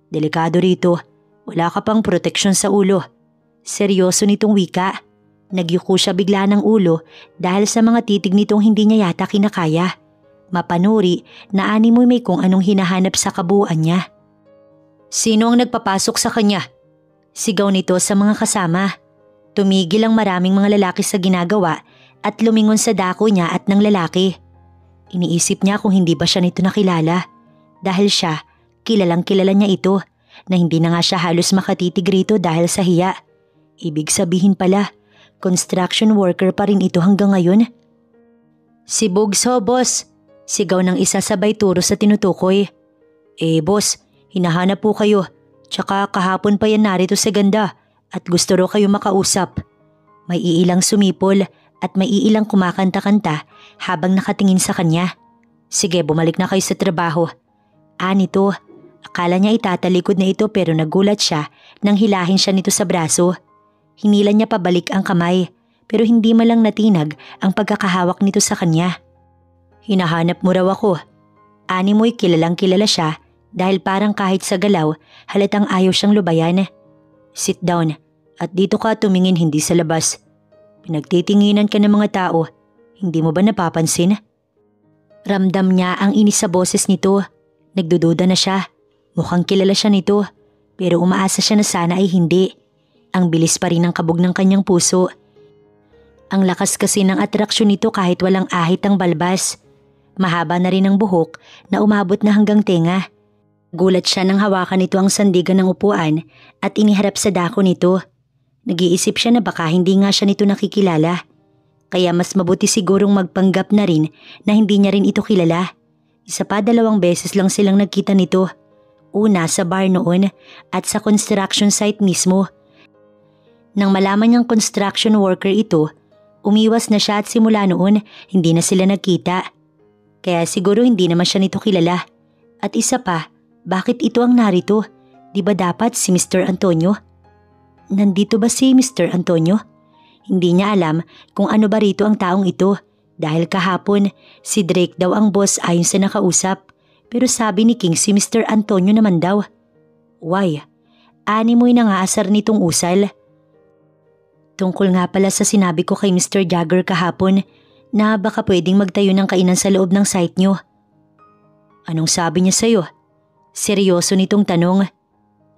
Delikado rito. Wala ka pang proteksyon sa ulo. Seryoso nitong wika. Nagyuko siya bigla ng ulo dahil sa mga titig nitong hindi niya yata kinakaya. Mapanuri na animoy may kung anong hinahanap sa kabuuan niya. Sino ang nagpapasok sa kanya? Sigaw nito sa mga kasama. Tumigil ang maraming mga lalaki sa ginagawa at lumingon sa dako niya at ng lalaki. Iniisip niya kung hindi ba siya nito nakilala. Dahil siya, kilalang kilala niya ito na hindi na nga siya halos makatitig rito dahil sa hiya. Ibig sabihin pala, construction worker pa rin ito hanggang ngayon. Si Bugs ho, boss. Sigaw ng isa sabay turo sa tinutukoy. Boss, hinahanap po kayo. Tsaka kahapon pa yan narito sa ganda at gusto ro kayo makausap. May iilang sumipol at may iilang kumakanta-kanta habang nakatingin sa kanya. Sige, bumalik na kayo sa trabaho. Nito, akala niya itatalikod na ito pero nagulat siya nang hilahin siya nito sa braso. Hinila niya pabalik ang kamay pero hindi malang natinag ang pagkakahawak nito sa kanya. Hinahanap mo raw ako. Animoy kilalang kilala siya dahil parang kahit sa galaw halatang ayaw siyang lubayan. Sit down at dito ka tumingin hindi sa labas. Pinagtitinginan ka ng mga tao, hindi mo ba napapansin? Ramdam niya ang inis sa boses nito. Nagdududa na siya. Mukhang kilala siya nito pero umaasa siya na sana ay hindi. Ang bilis pa rin ng kabog ng kanyang puso. Ang lakas kasi ng atraksyon nito kahit walang ahit ang balbas. Mahaba na rin ang buhok na umabot na hanggang tenga. Gulat siya nang hawakan nito ang sandigan ng upuan at iniharap sa dako nito. Nag-iisip siya na baka hindi nga siya nito nakikilala. Kaya mas mabuti sigurong magpanggap na rin na hindi niya rin ito kilala. 1 pa 2 beses lang silang nagkita nito. Una sa bar noon at sa construction site mismo. Nang malaman niyang construction worker ito, umiwas na siya at simula noon hindi na sila nagkita. Kaya siguro hindi naman siya nito kilala. At isa pa, bakit ito ang narito? Di ba dapat si Mr. Antonio? Nandito ba si Mr. Antonio? Hindi niya alam kung ano ba rito ang taong ito dahil kahapon si Drake daw ang boss ayon sa nakausap pero sabi ni King si Mr. Antonio naman daw. Why? Animoy nangaasar nitong usal. Tungkol nga pala sa sinabi ko kay Mr. Jagger kahapon na baka pwedeng magtayo ng kainan sa loob ng site nyo. Anong sabi niya sa'yo? Seryoso nitong tanong.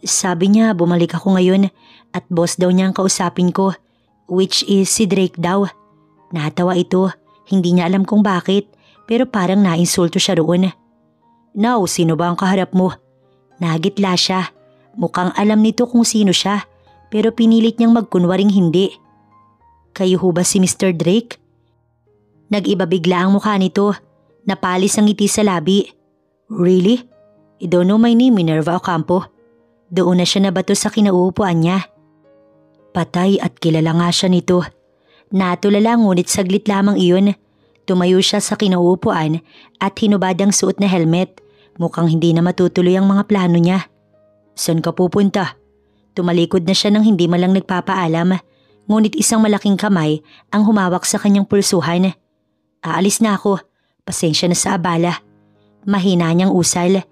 Sabi niya bumalik ako ngayon at boss daw niya ang kausapin ko, which is si Drake daw. Natawa ito, hindi niya alam kung bakit pero parang nainsulto siya roon. Now, sino ba ang kaharap mo? Nagitla siya. Mukhang alam nito kung sino siya pero pinilit niyang magkunwaring hindi. Kayo ho ba si Mr. Drake? Nag-iba bigla ang mukha nito. Napalis ang ngiti sa labi. Really? You don't know my name, Minerva Ocampo? Doon na siya nabato sa kinauupuan niya. Patay at kilala nga siya nito. Natulala ngunit saglit lamang iyon. Tumayo siya sa kinauupuan at hinubad ang suot na helmet. Mukhang hindi na matutuloy ang mga plano niya. Saan ka pupunta? Tumalikod na siya nang hindi malang nagpapaalam, ngunit isang malaking kamay ang humawak sa kanyang pulsuhan. Aalis na ako, pasensya na sa abala. Mahina niyang usal.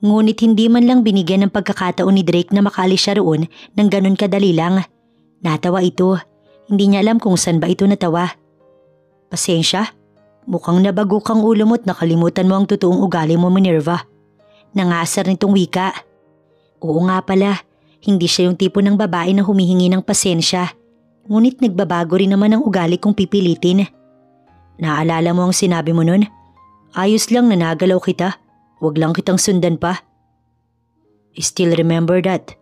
Ngunit hindi man lang binigyan ng pagkakataon ni Drake na makaalis siya roon ng ganun kadali lang. Natawa ito, hindi niya alam kung saan ba ito natawa. Pasensya, mukhang nabago kang ulo mo at nakalimutan mo ang totoong ugali mo, Minerva. Nangasar nitong wika. Oo nga pala. Hindi siya yung tipo ng babae na humihingi ng pasensya. Ngunit nagbabago rin naman ang ugali kung pipilitin. Naalala mo ang sinabi mo nun? Ayos lang na nagalaw kita. Huwag lang kitang sundan pa. I still remember that.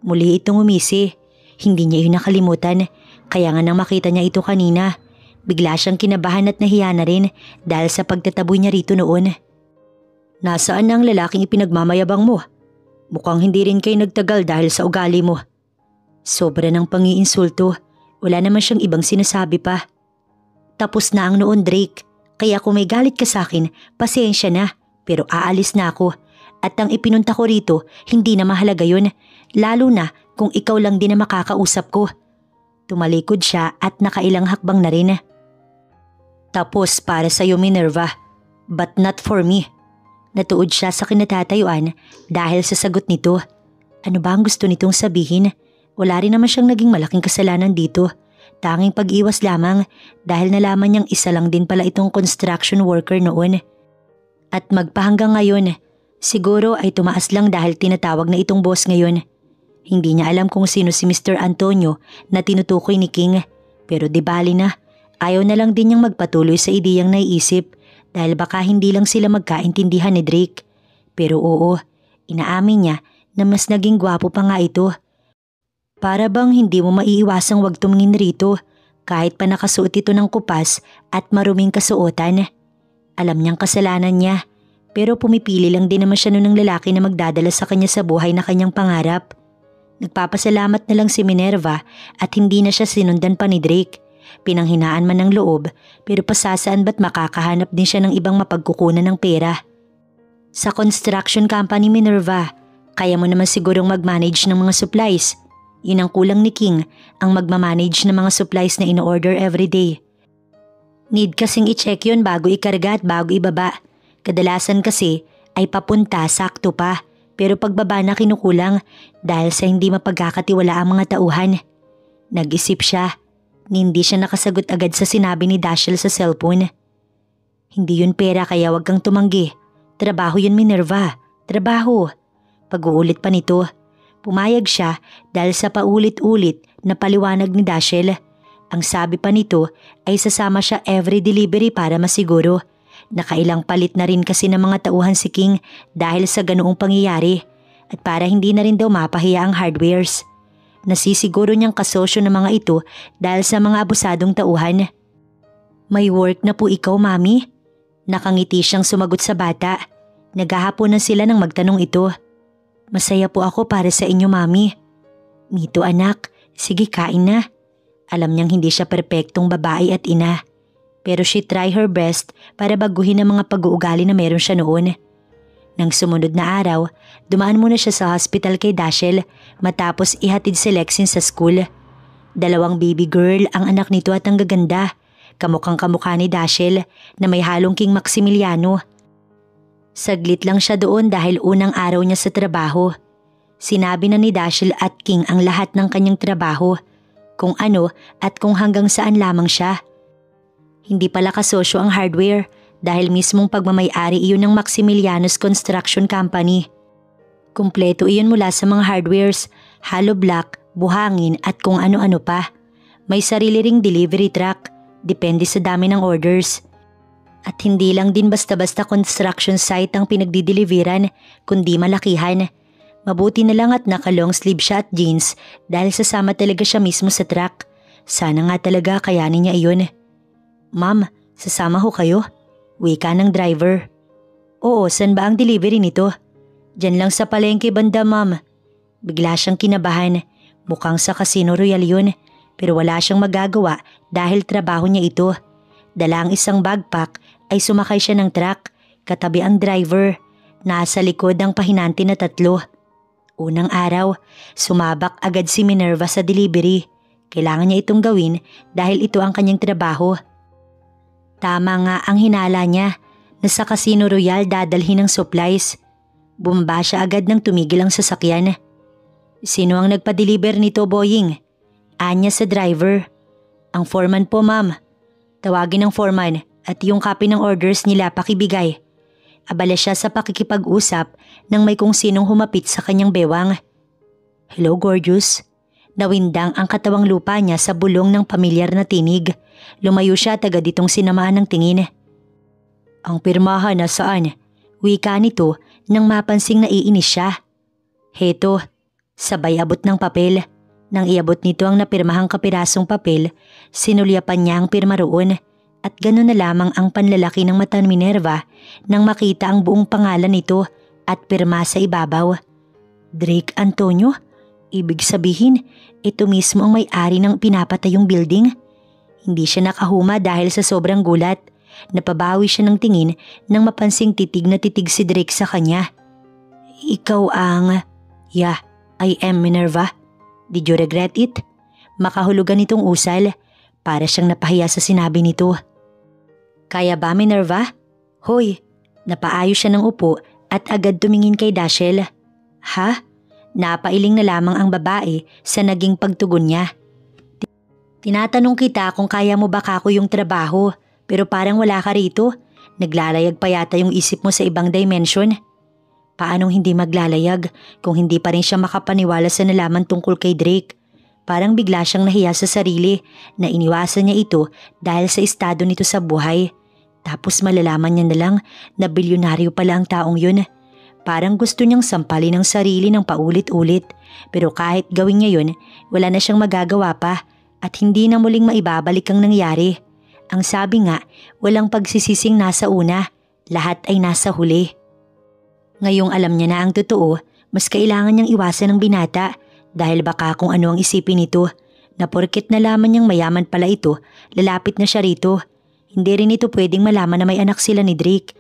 Muli itong umisi. Hindi niya yun nakalimutan. Kaya nga nang makita niya ito kanina, bigla siyang kinabahan at nahiya na rin dahil sa pagtataboy niya rito noon. Nasaan na ang lalaking ipinagmamayabang mo? Mukhang hindi rin kayo nagtagal dahil sa ugali mo. Sobra ng pangiinsulto. Wala naman siyang ibang sinasabi pa. Tapos na ang noon, Drake. Kaya kung may galit ka sa akin, pasensya na. Pero aalis na ako. At ang ipinunta ko rito, hindi na mahalaga yun. Lalo na kung ikaw lang din na makakausap ko. Tumalikod siya at nakailang hakbang na rin. Tapos para sa'yo, Minerva. But not for me. Natuod siya sa kinatatayuan dahil sa sagot nito. Ano ba ang gusto nitong sabihin? Wala rin naman siyang naging malaking kasalanan dito. Tanging pag-iwas lamang dahil nalaman niyang isa lang din pala itong construction worker noon. At magpahanggang ngayon, siguro ay tumaas lang dahil tinatawag na itong boss ngayon. Hindi niya alam kung sino si Mr. Antonio na tinutukoy ni King. Pero di bali na, ayaw na lang din niyang magpatuloy sa ideyang naiisip. Dahil baka hindi lang sila magkaintindihan ni Drake. Pero oo, inaamin niya na mas naging gwapo pa nga ito. Para bang hindi mo maiiwasang wag tumingin rito kahit pa nakasuot ito ng kupas at maruming kasuotan. Alam niyang kasalanan niya pero pumipili lang din naman siya noon ng lalaki na magdadala sa kanya sa buhay na kanyang pangarap. Nagpapasalamat na lang si Minerva at hindi na siya sinundan pa ni Drake. Pinanghinaan man ng loob pero pasasaan ba't makakahanap din siya ng ibang mapagkukunan ng pera. Sa construction company, Minerva, kaya mo naman sigurong mag-manage ng mga supplies. Yun ang kulang ni King, ang magmamanage ng mga supplies na in-order everyday. Need kasing i-check yun bago ikarga at bago ibaba. Kadalasan kasi ay papunta sakto pa pero pagbaba na kinukulang dahil sa hindi mapagkakatiwala ang mga tauhan. Nag-isip siya. Hindi siya nakasagot agad sa sinabi ni Dashiell sa cellphone. Hindi yun pera kaya wag kang tumanggi. Trabaho yun, Minerva. Trabaho. Pag-uulit pa nito. Pumayag siya dahil sa paulit-ulit na paliwanag ni Dashiell. Ang sabi pa nito ay sasama siya every delivery para masiguro. Nakailang palit na rin kasi ng mga tauhan si King dahil sa ganoong pangyayari. At para hindi na rin daw mapahiya ang hardwares. Nasisiguro niyang kasosyo ng mga ito dahil sa mga abusadong tauhan. May work na po ikaw, Mami? Nakangiti siyang sumagot sa bata. Naghahaponan sila nang magtanong ito. Masaya po ako para sa inyo, Mami. Mito anak, sige kain na. Alam niyang hindi siya perpektong babae at ina. Pero she try her best para baguhin ang mga pag-uugali na meron siya noon. Nang sumunod na araw, dumaan muna siya sa hospital kay Dashiell matapos ihatid si Lexin sa school. 2 baby girl ang anak nito at ang gaganda. Kamukhang kamukha ni Dashiell na may halong King Maximiliano. Saglit lang siya doon dahil unang araw niya sa trabaho. Sinabi na ni Dashiell at King ang lahat ng kanyang trabaho, kung ano at kung hanggang saan lamang siya. Hindi pala kasosyo ang hardware dahil mismong pagmamay-ari iyon ng Maximilianus Construction Company. Kumpleto iyon mula sa mga hardwares, hollow block, buhangin at kung ano-ano pa. May sarili ring delivery truck, depende sa dami ng orders. At hindi lang din basta-basta construction site ang pinagdideliveran, kundi malakihan. Mabuti na lang at naka-long sleeve siya at jeans dahil sasama talaga siya mismo sa truck. Sana nga talaga kayanin niya iyon. Ma'am, sasama ho kayo? Wika ng driver. Oo, saan ba ang delivery nito? Diyan lang sa palengke banda, ma'am. Bigla siyang kinabahan. Mukhang sa Casino Royal yun, pero wala siyang magagawa dahil trabaho niya ito. Dala ang isang backpack ay sumakay siya ng truck, katabi ang driver. Nasa likod ang pahinante na 3. Unang araw, sumabak agad si Minerva sa delivery. Kailangan niya itong gawin dahil ito ang kanyang trabaho. Tama nga ang hinala niya na sa Casino Royal dadalhin ng supplies. Bumaba siya agad nang tumigil ang sasakyan. Sino ang nagpa-deliver nito, Boying? Anya sa driver. Ang foreman po, ma'am. Tawagin ang foreman at yung copy ng orders nila pakibigay. Abala siya sa pakikipag-usap nang may kung sinong humapit sa kanyang bewang. Hello, gorgeous. Nawindang ang katawang lupa niya sa bulong ng pamilyar na tinig. Lumayo siya at agad itong sinamaan ng tingin. Ang pirmahan na saan? Wika nito nang mapansing naiinis siya. Heto, sabay abot ng papel. Nang iabot nito ang napirmahang kapirasong papel, sinulyapan niya ang pirma roon. At gano'n na lamang ang panlalaki ng mata ni Minerva nang makita ang buong pangalan nito at pirma sa ibabaw. Drake Antonio? Ibig sabihin, ito mismo ang may-ari ng pinapatayong building? Hindi siya nakahuma dahil sa sobrang gulat. Napabawi siya ng tingin nang mapansing titig na titig si Drake sa kanya. Ikaw ang… Yeah, I am Minerva. Did you regret it? Makahulugan itong usal. Para siyang napahiya sa sinabi nito. Kaya ba, Minerva? Hoy, napaayos siya ng upo at agad tumingin kay Dashiell. Ha? Napailing na lamang ang babae sa naging pagtugon niya. Tinatanong kita kung kaya mo ba kako yung trabaho, pero parang wala ka rito. Naglalayag pa yata yung isip mo sa ibang dimension. Paanong hindi maglalayag kung hindi pa rin siya makapaniwala sa nalaman tungkol kay Drake? Parang bigla siyang nahiya sa sarili na iniwasan niya ito dahil sa estado nito sa buhay. Tapos malalaman niya na lang na bilyonaryo pala ang taong yun. Parang gusto niyang sampalin ang sarili ng paulit-ulit. Pero kahit gawin niya yun, wala na siyang magagawa pa at hindi na muling maibabalik ang nangyari. Ang sabi nga, walang pagsisising nasa una, lahat ay nasa huli. Ngayong alam niya na ang totoo, mas kailangan niyang iwasan ng binata. Dahil baka kung ano ang isipin nito, na porket nalaman niyang mayaman pala ito, lalapit na siya rito. Hindi rin ito pwedeng malaman na may anak sila ni Drake.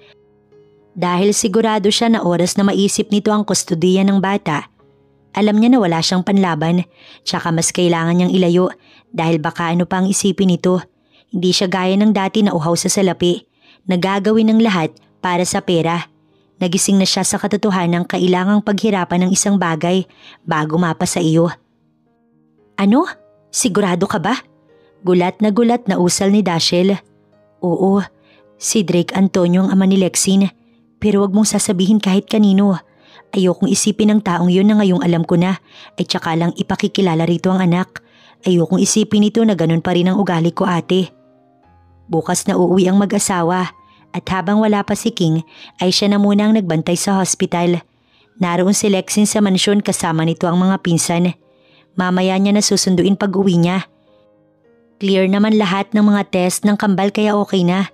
Dahil sigurado siya na oras na maisip nito ang kustudiya ng bata. Alam niya na wala siyang panlaban, tsaka mas kailangan niyang ilayo dahil baka ano pa ang isipin nito. Hindi siya gaya ng dati na uhaw sa salapi, nagagawin ng lahat para sa pera. Nagising na siya sa katotohanan ng kailangang paghirapan ng isang bagay bago mapa sa iyo. Ano? Sigurado ka ba? Gulat na usal ni Dashiell. Oo, si Drake Antonio ang ama ni Lexine. Pero wag mong sasabihin kahit kanino. Ayokong isipin ng taong yun na ngayong alam ko na ay tsaka lang ipakikilala rito ang anak. Ayokong isipin ito na ganun pa rin ang ugali ko, ate. Bukas na uuwi ang mag-asawa. At habang wala pa si King ay siya na muna ang nagbantay sa hospital. Naroon si Lexine sa mansyon kasama nito ang mga pinsan. Mamaya niya na susunduin pag uwi niya. Clear naman lahat ng mga test ng kambal kaya okay na.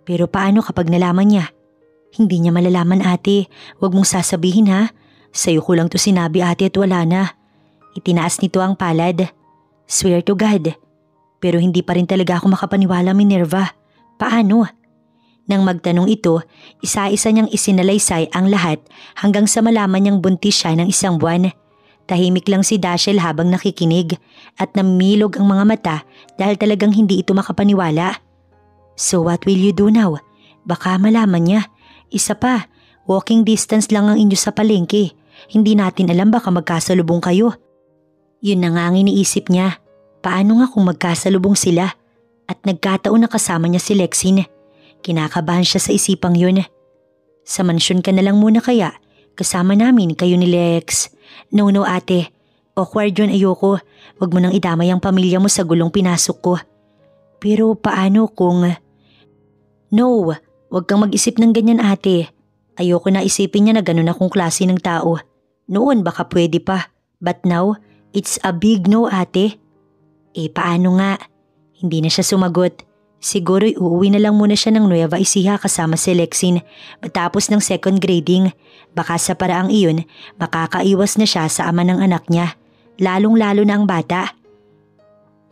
Pero paano kapag nalaman niya? Hindi niya malalaman, ate. Huwag mong sasabihin, ha. Sa'yo ko lang to sinabi, ate, at wala na. Itinaas nito ang palad. Swear to God. Pero hindi pa rin talaga ako makapaniwala, Minerva. Paano? Nang magtanong ito, isa-isa niyang isinalaysay ang lahat hanggang sa malaman niyang buntis siya ng 1 buwan. Tahimik lang si Dashiell habang nakikinig at namilog ang mga mata dahil talagang hindi ito makapaniwala. So what will you do now? Baka malaman niya. Isa pa, walking distance lang ang inyo sa palengke. Hindi natin alam, baka magkasalubong kayo. Yun na nga ang iniisip niya. Paano nga kung magkasalubong sila? At nagkataon na kasama niya si Lexine. Kinakabahan siya sa isipang yun. Sa mansyon ka na lang muna kaya. Kasama namin kayo ni Lex. No ate. Awkward yun, ayoko. Huwag mo nang idamay ang pamilya mo sa gulong pinasok ko. Pero paano kung… No, huwag kang mag-isip ng ganyan ate. Ayoko na isipin niya na ganun akong klase ng tao. Noon baka pwede pa. But now, it's a big no ate. Paano nga? Hindi na siya sumagot. Siguro uuwi na lang muna siya ng Nueva Ecija kasama si Lexine matapos ng second grading. Baka sa paraang iyon, makakaiwas na siya sa ama ng anak niya. Lalong-lalo na ang bata.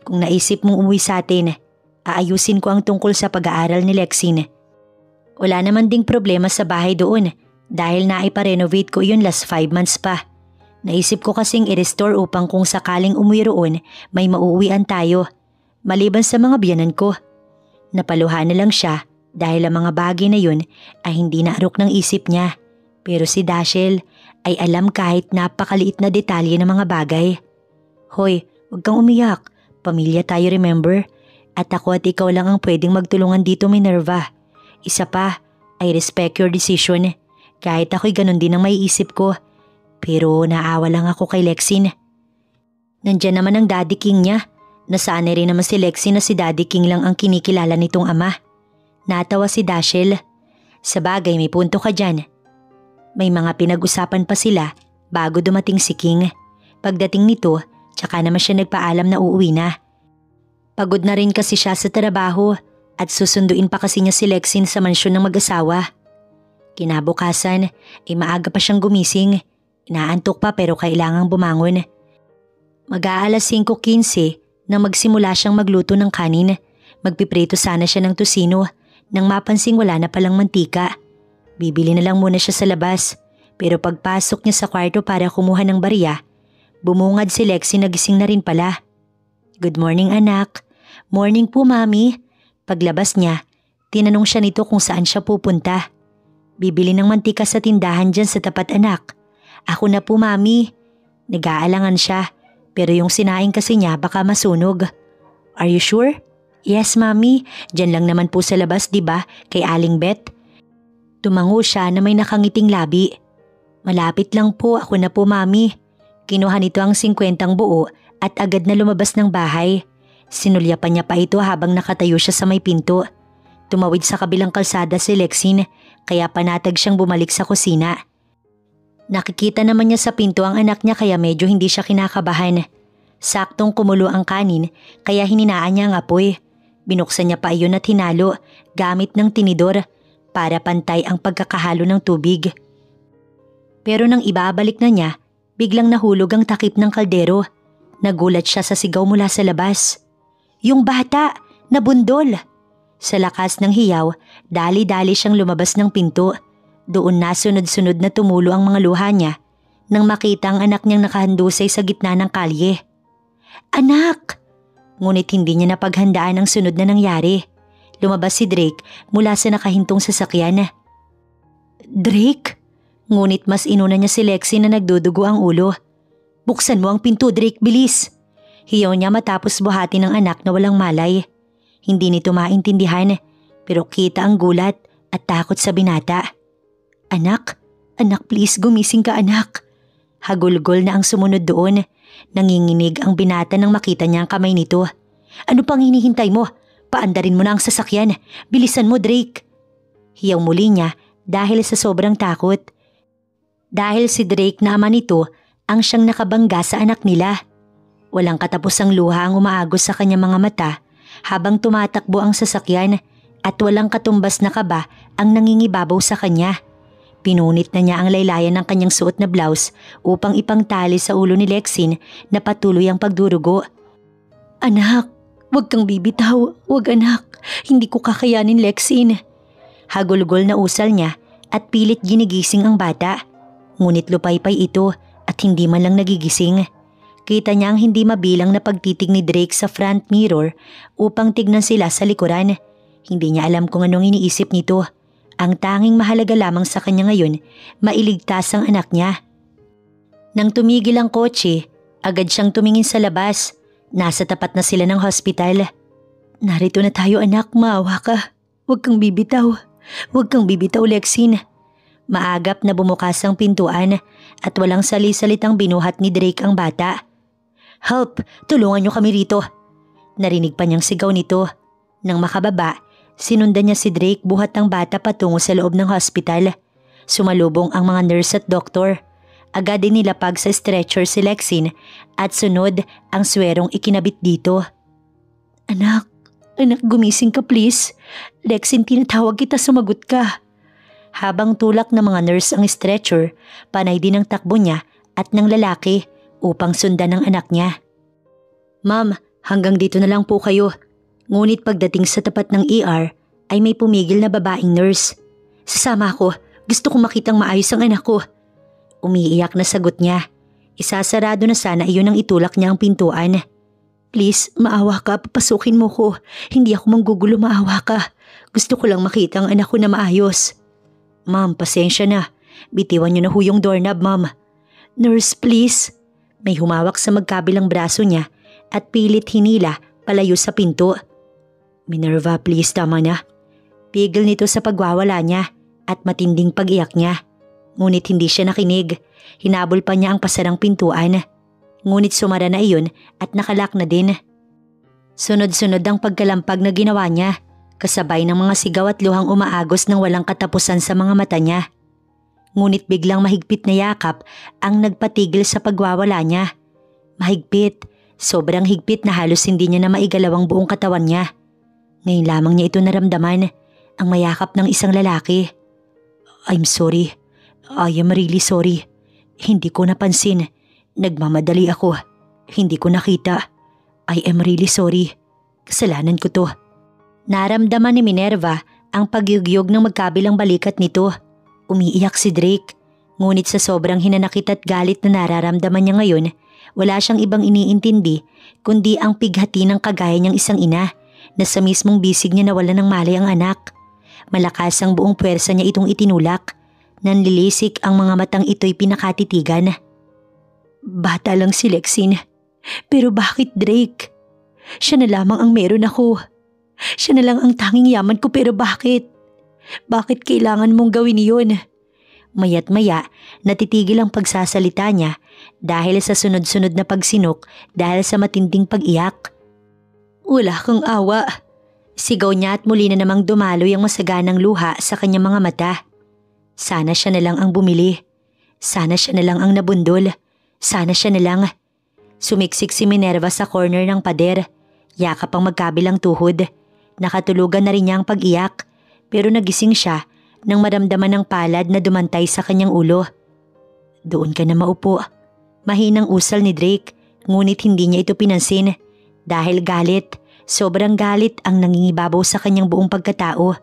Kung naisip mong umuwi sa atin, aayusin ko ang tungkol sa pag-aaral ni Lexine. Wala naman ding problema sa bahay doon dahil naipa-renovate ko yun last 5 months pa. Naisip ko kasing i-restore upang kung sakaling umuwi roon, may mauuwian tayo. Maliban sa mga biyanan ko. Napaluhan na lang siya dahil ang mga bagay na yun ay hindi naarok ng isip niya. Pero si Dashiell ay alam kahit napakaliit na detalye ng mga bagay. Hoy, huwag kang umiyak. Pamilya tayo, remember? At ako at ikaw lang ang pwedeng magtulungan dito, Minerva. Isa pa, I respect your decision. Kahit ako'y ganun din ang maiisip ko. Pero naawa lang ako kay Lexine. Nandyan naman ang Daddy King niya. Nasanay rin naman si Lexine na si Daddy King lang ang kinikilala nitong ama. Natawa si Dashiell. Sa bagay, may punto ka dyan. May mga pinag-usapan pa sila bago dumating si King. Pagdating nito, tsaka naman siya nagpaalam na uuwi na. Pagod na rin kasi siya sa trabaho at susunduin pa kasi niya si Lexine sa mansyon ng mag-asawa. Kinabukasan, maaga pa siyang gumising. Inaantok pa pero kailangang bumangon. Mag-aalas 5:15 nang magsimula siyang magluto ng kanin. Magpiprito sana siya ng tusino nang mapansing wala na palang mantika. Bibili na lang muna siya sa labas pero pagpasok niya sa kwarto para kumuha ng barya, bumungad si Lexie na gising na rin pala. Good morning anak. Morning po mami. Paglabas niya, tinanong siya nito kung saan siya pupunta. Bibili ng mantika sa tindahan dyan sa tapat anak. Ako na po mami. Nag-aalangan siya. Pero yung sinaing kasi niya baka masunog. Are you sure? Yes, mami. Diyan lang naman po sa labas, di ba? Kay Aling Beth. Tumango siya na may nakangiting labi. Malapit lang po, ako na po, mami. Kinuha nito ang 50 buo at agad na lumabas ng bahay. Sinulyapan niya pa ito habang nakatayo siya sa may pinto. Tumawid sa kabilang kalsada si Lexine, kaya panatag siyang bumalik sa kusina. Nakikita naman niya sa pinto ang anak niya kaya medyo hindi siya kinakabahan. Saktong kumulo ang kanin kaya hininaan niya ang apoy. Binuksan niya pa iyon at hinalo gamit ng tinidor para pantay ang pagkakahalo ng tubig. Pero nang ibabalik na niya, biglang nahulog ang takip ng kaldero. Nagulat siya sa sigaw mula sa labas. Yung bata! Nabundol! Sa lakas ng hiyaw, dali-dali siyang lumabas ng pinto. Doon na sunod-sunod na tumulo ang mga luha niya nang makita ang anak niyang nakahandusay sa gitna ng kalye. Anak! Ngunit hindi niya napaghandaan ang sunod na nangyari. Lumabas si Drake mula sa nakahintong sasakyan. Drake? Ngunit mas inuna niya si Lexie na nagdudugo ang ulo. Buksan mo ang pinto, Drake, bilis! Hiyaw niya matapos buhati ng anak na walang malay. Hindi nito maintindihan pero kita ang gulat at takot sa binata. Anak, please gumising ka anak. Hagulgol na ang sumunod doon. Nanginginig ang binata nang makita niya ang kamay nito. Ano pang hinihintay mo? Paandarin mo na ang sasakyan. Bilisan mo, Drake. Hiyaw muli niya dahil sa sobrang takot. Dahil si Drake na ama nito ang siyang nakabangga sa anak nila. Walang katapusang luha ang umaagos sa kanyang mga mata habang tumatakbo ang sasakyan at walang katumbas na kaba ang nangingibabaw sa kanya. Pinunit na niya ang laylayan ng kanyang suot na blouse upang ipangtali sa ulo ni Lexine na patuloy ang pagdurugo. Anak, huwag kang bibitaw. Huwag anak, hindi ko kakayanin Lexine. Hagulgol na usal niya at pilit ginigising ang bata. Ngunit lupaypay ito at hindi man lang nagigising. Kita niya ang hindi mabilang na pagtitig ni Drake sa front mirror upang tignan sila sa likuran. Hindi niya alam kung anong iniisip nito. Ang tanging mahalaga lamang sa kanya ngayon, mailigtas ang anak niya. Nang tumigil ang kotse, agad siyang tumingin sa labas. Nasa tapat na sila ng hospital. Narito na tayo anak, maawa ka. Huwag kang bibitaw. Huwag kang bibitaw, Lexine. Maagap na bumukas ang pintuan at walang sali-salitang binuhat ni Drake ang bata. Help! Tulungan niyo kami rito. Narinig pa niyang sigaw nito. Nang makababa, sinundan niya si Drake buhat ang bata patungo sa loob ng hospital. Sumalubong ang mga nurse at doktor. Agad din nilapag sa stretcher si Lexine at sunod ang swerong ikinabit dito. Anak, gumising ka please. Lexine, tinatawag kita, sumagot ka. Habang tulak ng mga nurse ang stretcher, panay din ang takbo niya at ng lalaki upang sundan ng anak niya. Ma'am, hanggang dito na lang po kayo. Ngunit pagdating sa tapat ng ER ay may pumigil na babaeng nurse. Sasama ako, gusto kong makitang maayos ang anak ko. Umiiyak na sagot niya. Isasarado na sana iyon ang itulak niya ang pintuan. Please, maawa ka, papasukin mo ko. Hindi ako manggugulo, maawa ka. Gusto ko lang makita ang anak ko na maayos. Ma'am, pasensya na. Bitiwan niyo na yung doorknob, ma'am. Nurse, please. May humawak sa magkabilang braso niya at pilit hinila palayo sa pinto. Minerva, please, tama na. Pigil nito sa pagwawala niya at matinding pag-iyak niya. Ngunit hindi siya nakinig. Hinabol pa niya ang pasarang pintuan. Ngunit sumara na iyon at nakalak na din. Sunod-sunod ang pagkalampag na ginawa niya, kasabay ng mga sigaw at luhang umaagos ng walang katapusan sa mga mata niya. Ngunit biglang mahigpit na yakap ang nagpatigil sa pagwawala niya. Mahigpit, sobrang higpit na halos hindi niya na maigalaw ang buong katawan niya. Ngayon lamang niya ito naramdaman, ang mayakap ng isang lalaki. I'm sorry. I am really sorry. Hindi ko napansin. Nagmamadali ako. Hindi ko nakita. I am really sorry. Kasalanan ko to. Naramdaman ni Minerva ang pagyugyog ng magkabilang balikat nito. Umiiyak si Drake. Ngunit sa sobrang hinanakit at galit na nararamdaman niya ngayon, wala siyang ibang iniintindi kundi ang pighati ng kagaya niyang isang ina na sa mismong bisig niya nawala ng malay ang anak. Malakas ang buong puwersa niya itong itinulak. Nanlilisik ang mga matang ito'y pinakatitigan. Bata lang si Lexine. Pero bakit Drake? Siya na lamang ang meron ako. Siya na lang ang tanging yaman ko, pero bakit? Bakit kailangan mong gawin iyon? Maya't maya, natitigil ang pagsasalita niya dahil sa sunod-sunod na pagsinok dahil sa matinding pag-iyak. Wala kang awa. Sigaw niya at muli na namang dumaloy ang masaganang luha sa kanyang mga mata. Sana siya na lang ang bumili. Sana siya na lang ang nabundol. Sana siya na lang. Sumiksik si Minerva sa corner ng pader. Yakap ang magkabilang tuhod. Nakatulugan na rin niya ang pag-iyak. Pero nagising siya nang maramdaman ng palad na dumantay sa kanyang ulo. Doon ka na maupo. Mahinang usal ni Drake, ngunit hindi niya ito pinansin. Dahil galit, sobrang galit ang nangingibabaw sa kanyang buong pagkatao.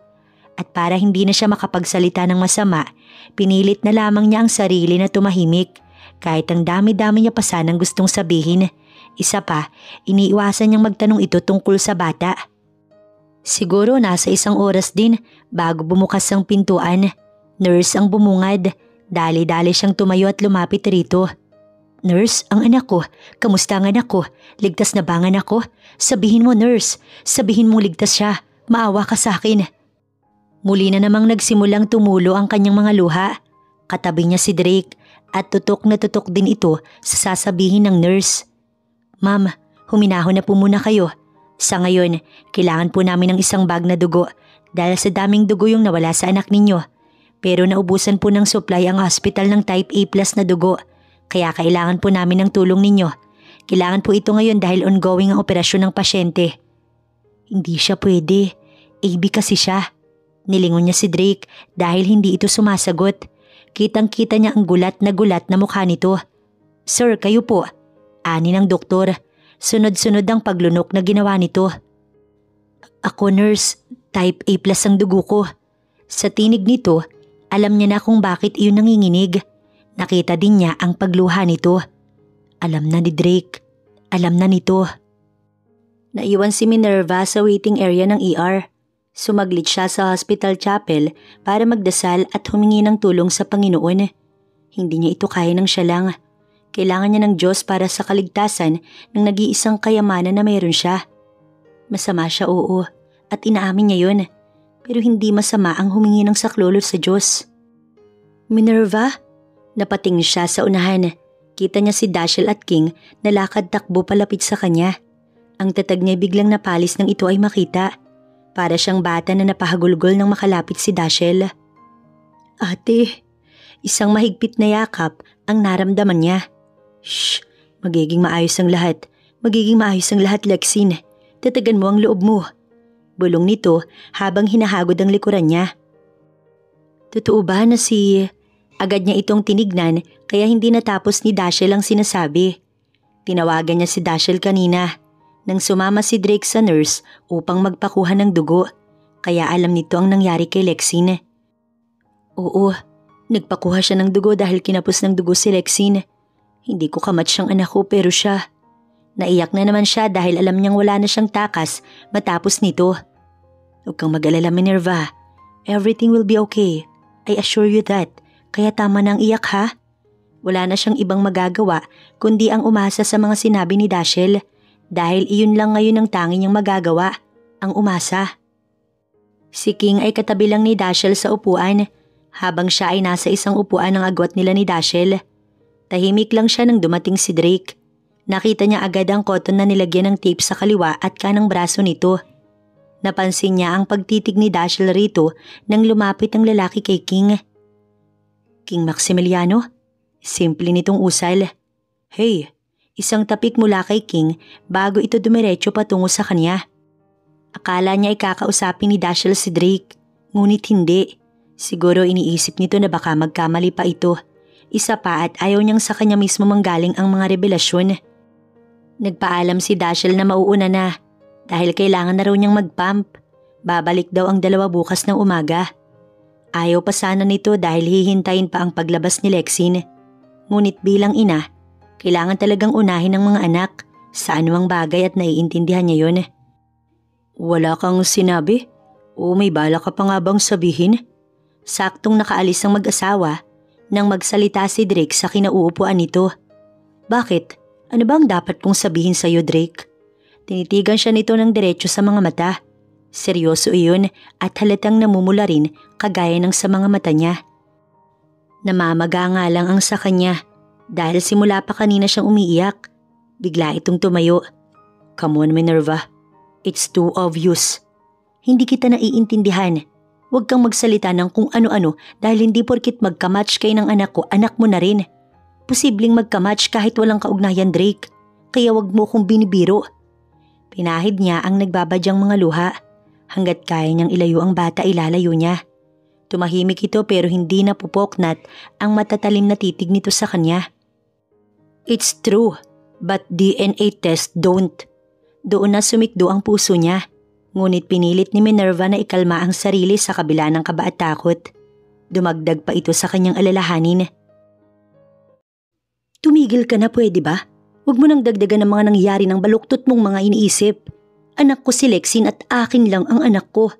At para hindi na siya makapagsalita ng masama, pinilit na lamang niya ang sarili na tumahimik. Kahit ang dami-dami niya pa sanang gustong sabihin. Isa pa, iniiwasan niyang magtanong ito tungkol sa bata. Siguro nasa 1 oras din bago bumukas ang pintuan. Nurse ang bumungad. Dali-dali siyang tumayo at lumapit rito. Nurse, ang anak ko. Kamusta ang anak ko? Ligtas na ba ang anak ko? Sabihin mo, nurse. Sabihin mong ligtas siya. Maawa ka sa akin. Muli na namang nagsimulang tumulo ang kanyang mga luha. Katabi niya si Drake at tutok na tutok din ito sa sasabihin ng nurse. Ma'am, huminahon na po muna kayo. Sa ngayon, kailangan po namin ng isang bag na dugo dahil sa daming dugo yung nawala sa anak ninyo. Pero naubusan po ng supply ang hospital ng type A+ na dugo, kaya kailangan po namin ng tulong ninyo. Kailangan po ito ngayon dahil ongoing ang operasyon ng pasyente. Hindi siya pwede. AB kasi siya. Nilingon niya si Drake dahil hindi ito sumasagot. Kitang-kita niya ang gulat na mukha nito. Sir, kayo po. Ani ng doktor. Sunod-sunod ang paglunok na ginawa nito. Ako nurse, type A+ ang dugo ko. Sa tinig nito, alam niya na kung bakit iyon nanginginig. Nakita din niya ang pagluha nito. Alam na ni Drake. Alam na nito. Naiwan si Minerva sa waiting area ng ER. Sumaglit siya sa hospital chapel para magdasal at humingi ng tulong sa Panginoon. Hindi niya ito kaya ng siya lang. Kailangan niya ng Diyos para sa kaligtasan ng nag-iisang kayamanan na mayroon siya. Masama siya, oo, at inaamin niya yun. Pero hindi masama ang humingi ng saklolo sa Diyos. Minerva? Napatingin siya sa unahan. Kita niya si Dashiell at King na lakad-takbo palapit sa kanya. Ang tatag niya biglang napalis nang ito ay makita. Para siyang bata na napahagulgol nang makalapit si Dashiell. Ate, isang mahigpit na yakap ang naramdaman niya. Shh, magiging maayos ang lahat. Magiging maayos ang lahat, Lexine. Tatagan mo ang loob mo. Bulong nito habang hinahagod ang likuran niya. Totoo ba na si... Agad niya itong tinignan kaya hindi natapos ni Dashiell ang sinasabi. Tinawagan niya si Dashiell kanina nang sumama si Drake sa nurse upang magpakuha ng dugo. Kaya alam nito ang nangyari kay Lexine. Oo, nagpakuha siya ng dugo dahil kinapos ng dugo si Lexine. Hindi ko kamatch ang anak ko pero siya. Naiyak na naman siya dahil alam niyang wala na siyang takas matapos nito. Huwag kang mag-alala, Minerva. Everything will be okay. I assure you that. Kaya tama na ang iyak, ha? Wala na siyang ibang magagawa kundi ang umasa sa mga sinabi ni Dashiell dahil iyon lang ngayon ang tangi niyang magagawa, ang umasa. Si King ay katabi lang ni Dashiell sa upuan habang siya ay nasa isang upuan ng agwat nila ni Dashiell. Tahimik lang siya nang dumating si Drake. Nakita niya agad ang cotton na nilagyan ng tape sa kaliwa at kanang braso nito. Napansin niya ang pagtitig ni Dashiell rito nang lumapit ang lalaki kay King. King Maximiliano? Simple nitong usal. Hey, isang tapik mula kay King bago ito dumiretso patungo sa kanya. Akala niya ikakausapin ni Dashiell si Drake, ngunit hindi. Siguro iniisip nito na baka magkamali pa ito. Isa pa at ayaw niyang sa kanya mismo manggaling ang mga revelasyon. Nagpaalam si Dashiell na mauuna na dahil kailangan na raw niyang mag-pump. Babalik daw ang dalawa bukas ng umaga. Ayaw pa sana nito dahil hihintayin pa ang paglabas ni Lexine. Ngunit bilang ina, kailangan talagang unahin ng mga anak sa anumang bagay at naiintindihan niya yun. Wala kang sinabi? O may bala ka pa nga bang sabihin? Saktong nakaalis ang mag-asawa nang magsalita si Drake sa kinauupuan nito. Bakit? Ano bang dapat kong sabihin sa'yo, Drake? Tinitigan siya nito ng diretso sa mga mata. Seryoso iyon at halatang namumula rin kagaya ng sa mga mata niya. Namamaga nga lang ang sa kanya dahil simula pa kanina siyang umiiyak. Bigla itong tumayo. Come on, Minerva. It's too obvious. Hindi kita naiintindihan. Huwag kang magsalita ng kung ano-ano dahil hindi porkit magkamatch kayo ng anak ko, anak mo na rin. Posibleng magkamatch kahit walang kaugnayan, Drake. Kaya wag mo kong binibiro. Pinahid niya ang nagbabadyang mga luha. Hanggat kaya niyang ilayo ang bata, ilalayo niya. Tumahimik ito pero hindi napupoknat ang matatalim na titig nito sa kanya. It's true, but DNA test don't. Doon na sumikdo ang puso niya. Ngunit pinilit ni Minerva na ikalma ang sarili sa kabila ng kaba at takot. Dumagdag pa ito sa kanyang alalahanin. Tumigil ka na, pwede ba? Huwag mo nang dagdagan ng mga nangyari ng baluktot mong mga iniisip. Anak ko si Lexine at akin lang ang anak ko.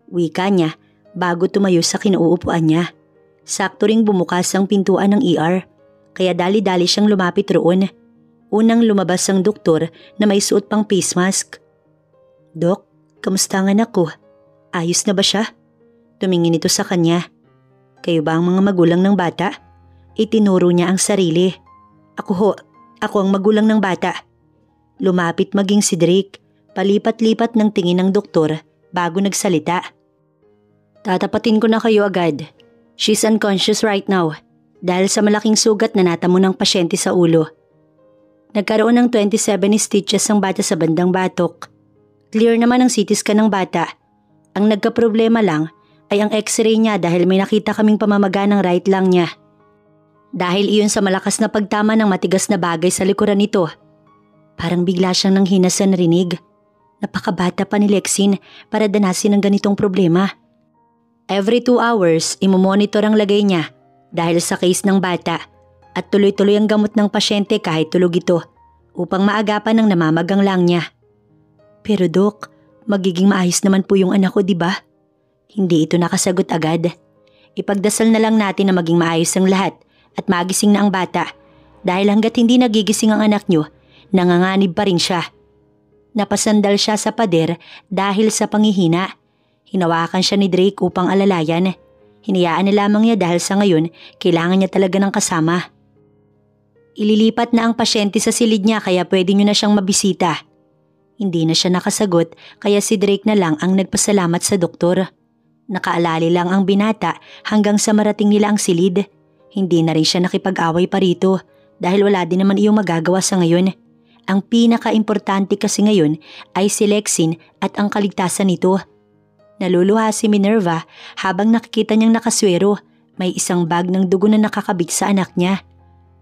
Wika niya bago tumayo sa kinauupuan niya. Sakto ring bumukas ang pintuan ng ER, kaya dali-dali siyang lumapit roon. Unang lumabas ang doktor na may suot pang face mask. Dok, kamusta ang anak ko? Ayos na ba siya? Tumingin ito sa kanya. Kayo ba ang mga magulang ng bata? Itinuro niya ang sarili. Ako ang magulang ng bata. Lumapit maging si Drake. Palipat-lipat ng tingin ng doktor bago nagsalita. Tatapatin ko na kayo agad. She's unconscious right now dahil sa malaking sugat na natamo ng pasyente sa ulo. Nagkaroon ng 27 stitches ang bata sa bandang batok. Clear naman ang CT scan ng bata. Ang nagkaproblema lang ay ang x-ray niya dahil may nakita kaming pamamaga ng right lung niya. Dahil iyon sa malakas na pagtama ng matigas na bagay sa likuran nito. Parang bigla siyang nanghina sa narinig. Napakabata pa ni Lexine para danasin ang ganitong problema. Every 2 hours, imomonitor ang lagay niya dahil sa case ng bata at tuloy-tuloy ang gamot ng pasyente kahit tulog ito upang maagapan ang namamagang lang niya. Pero Dok, magiging maayos naman po yung anak ko, di ba? Hindi ito nakasagot agad. Ipagdasal na lang natin na maging maayos ang lahat at magising na ang bata dahil hanggat hindi nagigising ang anak niyo, nanganganib pa rin siya. Napasandal siya sa pader dahil sa panghihina. Hinawakan siya ni Drake upang alalayan. Hinayaan na lamang niya dahil sa ngayon kailangan niya talaga ng kasama. Ililipat na ang pasyente sa silid niya kaya pwede niyo na siyang mabisita. Hindi na siya nakasagot kaya si Drake na lang ang nagpasalamat sa doktor. Nakaalali lang ang binata hanggang sa marating nila ang silid. Hindi na rin siya nakipag-away pa rito dahil wala din naman iyong magagawa sa ngayon. Ang pinaka-importante kasi ngayon ay si Lexine at ang kaligtasan nito. Naluluha si Minerva habang nakikita niyang nakaswero. May isang bag ng dugo na nakakabit sa anak niya.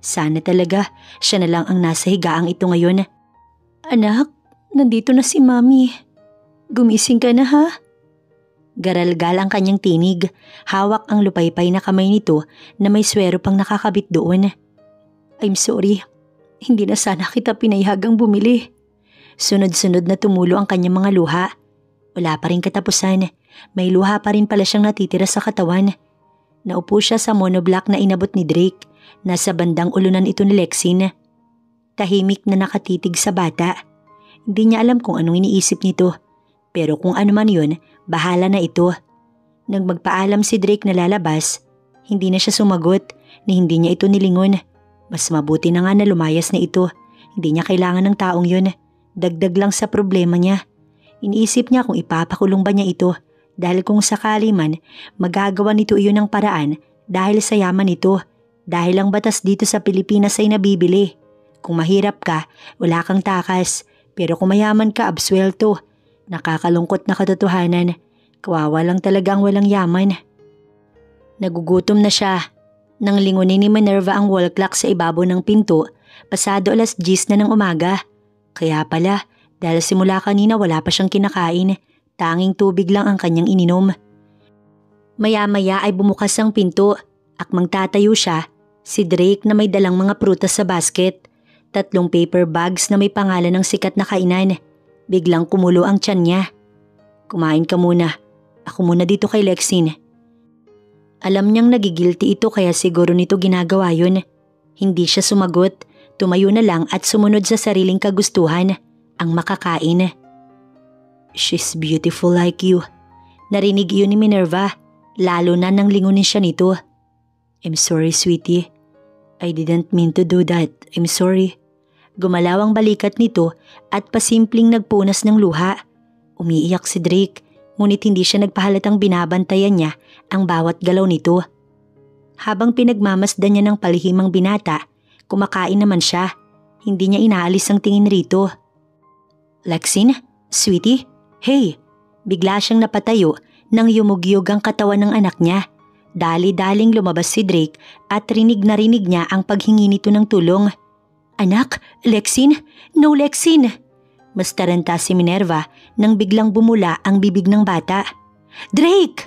Sana talaga siya na lang ang nasa higaang ito ngayon. Anak, nandito na si Mami. Gumising ka na ha? Garalgal ang kanyang tinig. Hawak ang lupaypay na kamay nito na may swero pang nakakabit doon. I'm sorry. Hindi na sana kita pinayagang bumili. Sunod-sunod na tumulo ang kanyang mga luha. Wala pa rin katapusan. May luha pa rin pala siyang natitira sa katawan. Naupo siya sa monoblock na inabot ni Drake. Nasa bandang ulunan ito ni Lexine. Tahimik na nakatitig sa bata. Hindi niya alam kung anong iniisip nito. Pero kung ano man yun, bahala na ito. Nang magpaalam si Drake na lalabas, hindi na siya sumagot ni hindi niya ito nilingon. Mas mabuti na nga na lumayas na ito. Hindi niya kailangan ng taong yun. Dagdag lang sa problema niya. Iniisip niya kung ipapakulong ba niya ito dahil kung sakali man magagawa nito iyon ng paraan dahil sa yaman nito. Dahil ang batas dito sa Pilipinas ay nabibili. Kung mahirap ka, wala kang takas. Pero kung mayaman ka, absuelto. Nakakalungkot na katotohanan. Kawawa lang talaga ang walang yaman. Nagugutom na siya. Nang lingunin ni Minerva ang wall clock sa ibabaw ng pinto, pasado 10:00 na ng umaga. Kaya pala, dahil simula kanina wala pa siyang kinakain. Tanging tubig lang ang kanyang ininom. Maya-maya ay bumukas ang pinto. Akmang tatayo siya. Si Drake na may dalang mga prutas sa basket. 3 paper bags na may pangalan ng sikat na kainan. Biglang kumulo ang tiyan niya. Kumain ka muna. Ako muna dito kay Lexine. Alam niyang nagigilty ito kaya siguro nito ginagawa yun. Hindi siya sumagot. Tumayo na lang at sumunod sa sariling kagustuhan. Ang makakain. She's beautiful like you. Narinig iyon ni Minerva. Lalo na nang lingunin siya nito. I'm sorry, sweetie. I didn't mean to do that. I'm sorry. Gumalaw ang balikat nito at pasimpleng nagpunas ng luha. Umiiyak si Drake, ngunit hindi siya nagpahalatang binabantayan niya ang bawat galaw nito. Habang pinagmamasdan niya ng palihimang binata, kumakain naman siya. Hindi niya inaalis ang tingin rito. Lexine? Sweetie? Hey! Bigla siyang napatayo nang yumugyog ang katawan ng anak niya. Dali-daling lumabas si Drake at rinig na rinig niya ang paghingi nito ng tulong. Anak, Lexine? No, Lexine! Mas taranta si Minerva nang biglang bumula ang bibig ng bata. Drake!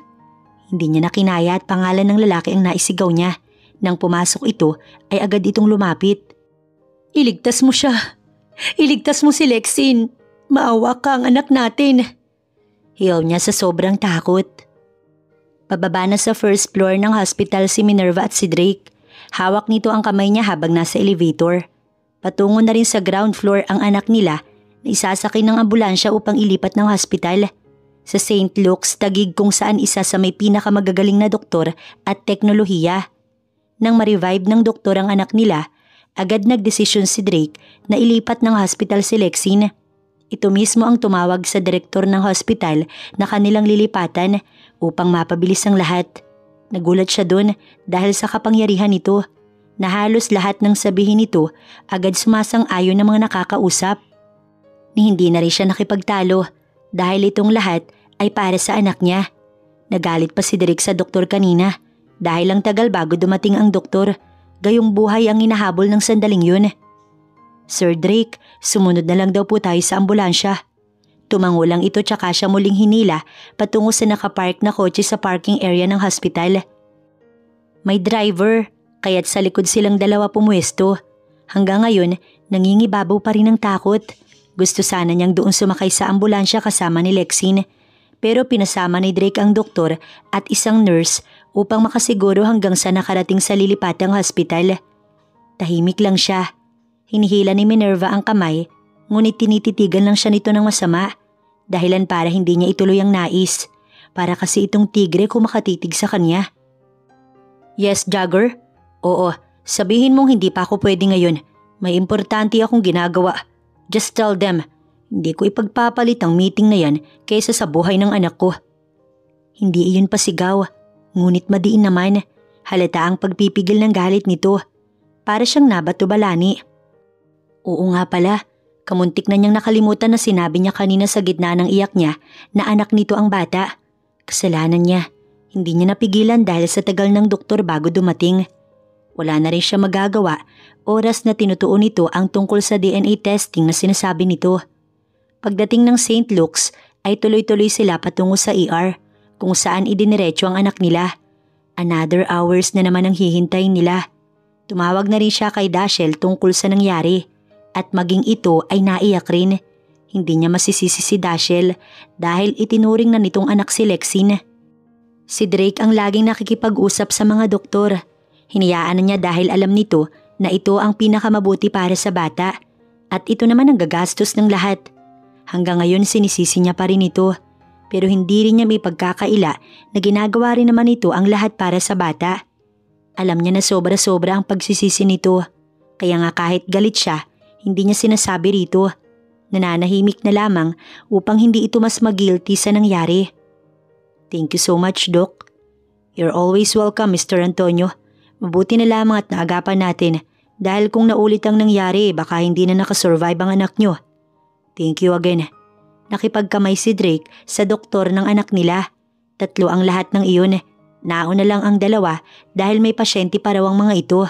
Hindi niya nakinaya at pangalan ng lalaki ang naisigaw niya. Nang pumasok ito ay agad itong lumapit. Iligtas mo siya. Iligtas mo si Lexine. Maawa ka ang anak natin. Hiyaw niya sa sobrang takot. Pababa na sa first floor ng hospital si Minerva at si Drake. Hawak nito ang kamay niya habang nasa elevator. Patungo na rin sa ground floor ang anak nila na isasakay ng ambulansya upang ilipat ng hospital. Sa St. Luke's, Taguig kung saan isa sa may pinakamagagaling na doktor at teknolohiya. Nang ma-revive ng doktor ang anak nila, agad nagdesisyon si Drake na ilipat ng hospital si Lexine. Ito mismo ang tumawag sa direktor ng hospital na kanilang lilipatan upang mapabilis ang lahat. Nagulat siya doon dahil sa kapangyarihan nito na halos lahat ng sabihin nito agad sumasang-ayon ng mga nakakausap. Ni hindi na rin siya nakipagtalo dahil itong lahat ay para sa anak niya. Nagalit pa si Drake sa doktor kanina dahil ang tagal bago dumating ang doktor, gayong buhay ang hinahabol ng sandaling yun. Sir Drake, sumunod na lang daw po tayo sa ambulansya. Tumango lang ito tsaka siya muling hinila patungo sa nakapark na kotse sa parking area ng hospital. May driver, kaya't sa likod silang dalawa pumuesto. Hanggang ngayon, nangingibabaw pa rin ng takot. Gusto sana niyang doon sumakay sa ambulansya kasama ni Lexine. Pero pinasama ni Drake ang doktor at isang nurse upang makasiguro hanggang sa nakarating sa lilipatang hospital. Tahimik lang siya. Hinihila ni Minerva ang kamay, ngunit tinititigan lang siya nito ng masama. Dahilan para hindi niya ituloy ang nais. Para kasi itong tigre kumakatitig sa kanya. Yes, Jagger? Oo, sabihin mong hindi pa ako pwede ngayon. May importante akong ginagawa. Just tell them. Hindi ko ipagpapalit ang meeting na yan kaysa sa buhay ng anak ko. Hindi iyon pasigaw, ngunit madiin naman. Halata ang pagpipigil ng galit nito. Para siyang nabato-balani. Oo nga pala, kamuntik na niyang nakalimutan na sinabi niya kanina sa gitna ng iyak niya na anak nito ang bata. Kasalanan niya. Hindi niya napigilan dahil sa tagal ng doktor bago dumating. Wala na rin siya magagawa, oras na tinutuon nito ang tungkol sa DNA testing na sinasabi nito. Pagdating ng St. Luke's ay tuloy-tuloy sila patungo sa ER kung saan idiniretso ang anak nila. Another hours na naman ang hihintayin nila. Tumawag na rin siya kay Dashiell tungkol sa nangyari at maging ito ay naiyak rin. Hindi niya masisisi si Dashiell dahil itinuring na nitong anak si Lexine. Si Drake ang laging nakikipag-usap sa mga doktor. Hinayaan na niya dahil alam nito na ito ang pinakamabuti para sa bata at ito naman ang gagastos ng lahat. Hanggang ngayon sinisisi niya pa rin ito. Pero hindi rin niya may pagkakaila na ginagawa rin naman ito ang lahat para sa bata. Alam niya na sobra-sobra ang pagsisisi nito. Kaya nga kahit galit siya, hindi niya sinasabi rito. Nananahimik na lamang upang hindi ito mas mag-guilty sa nangyari. Thank you so much, Doc. You're always welcome, Mr. Antonio. Mabuti na lamang at naagapan natin dahil kung naulit ang nangyari, baka hindi na nakasurvive ang anak niyo. Thank you again. Nakipagkamay si Drake sa doktor ng anak nila. 3 ang lahat ng iyon. Nauna lang ang 2 dahil may pasyente pa raw ang mga ito.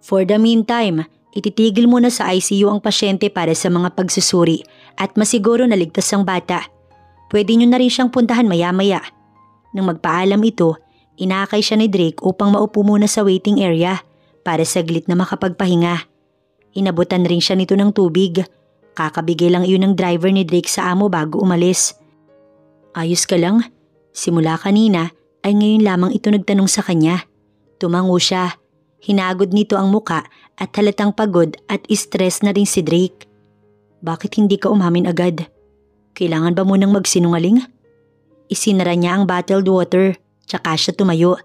For the meantime, ititigil muna sa ICU ang pasyente para sa mga pagsusuri at masiguro na ligtas ang bata. Pwede nyo na rin siyang puntahan maya-maya. Nang magpaalam ito, inakay siya ni Drake upang maupo muna sa waiting area para saglit na makapagpahinga. Inabutan rin siya nito ng tubig. Kakabigay lang iyon ng driver ni Drake sa amo bago umalis. Ayos ka lang? Simula kanina ay ngayon lamang ito nagtanong sa kanya. Tumango siya. Hinagod nito ang muka at halatang pagod at stress na rin si Drake. Bakit hindi ka umamin agad? Kailangan ba munang magsinungaling? Isinara niya ang bottled water, tsaka siya tumayo.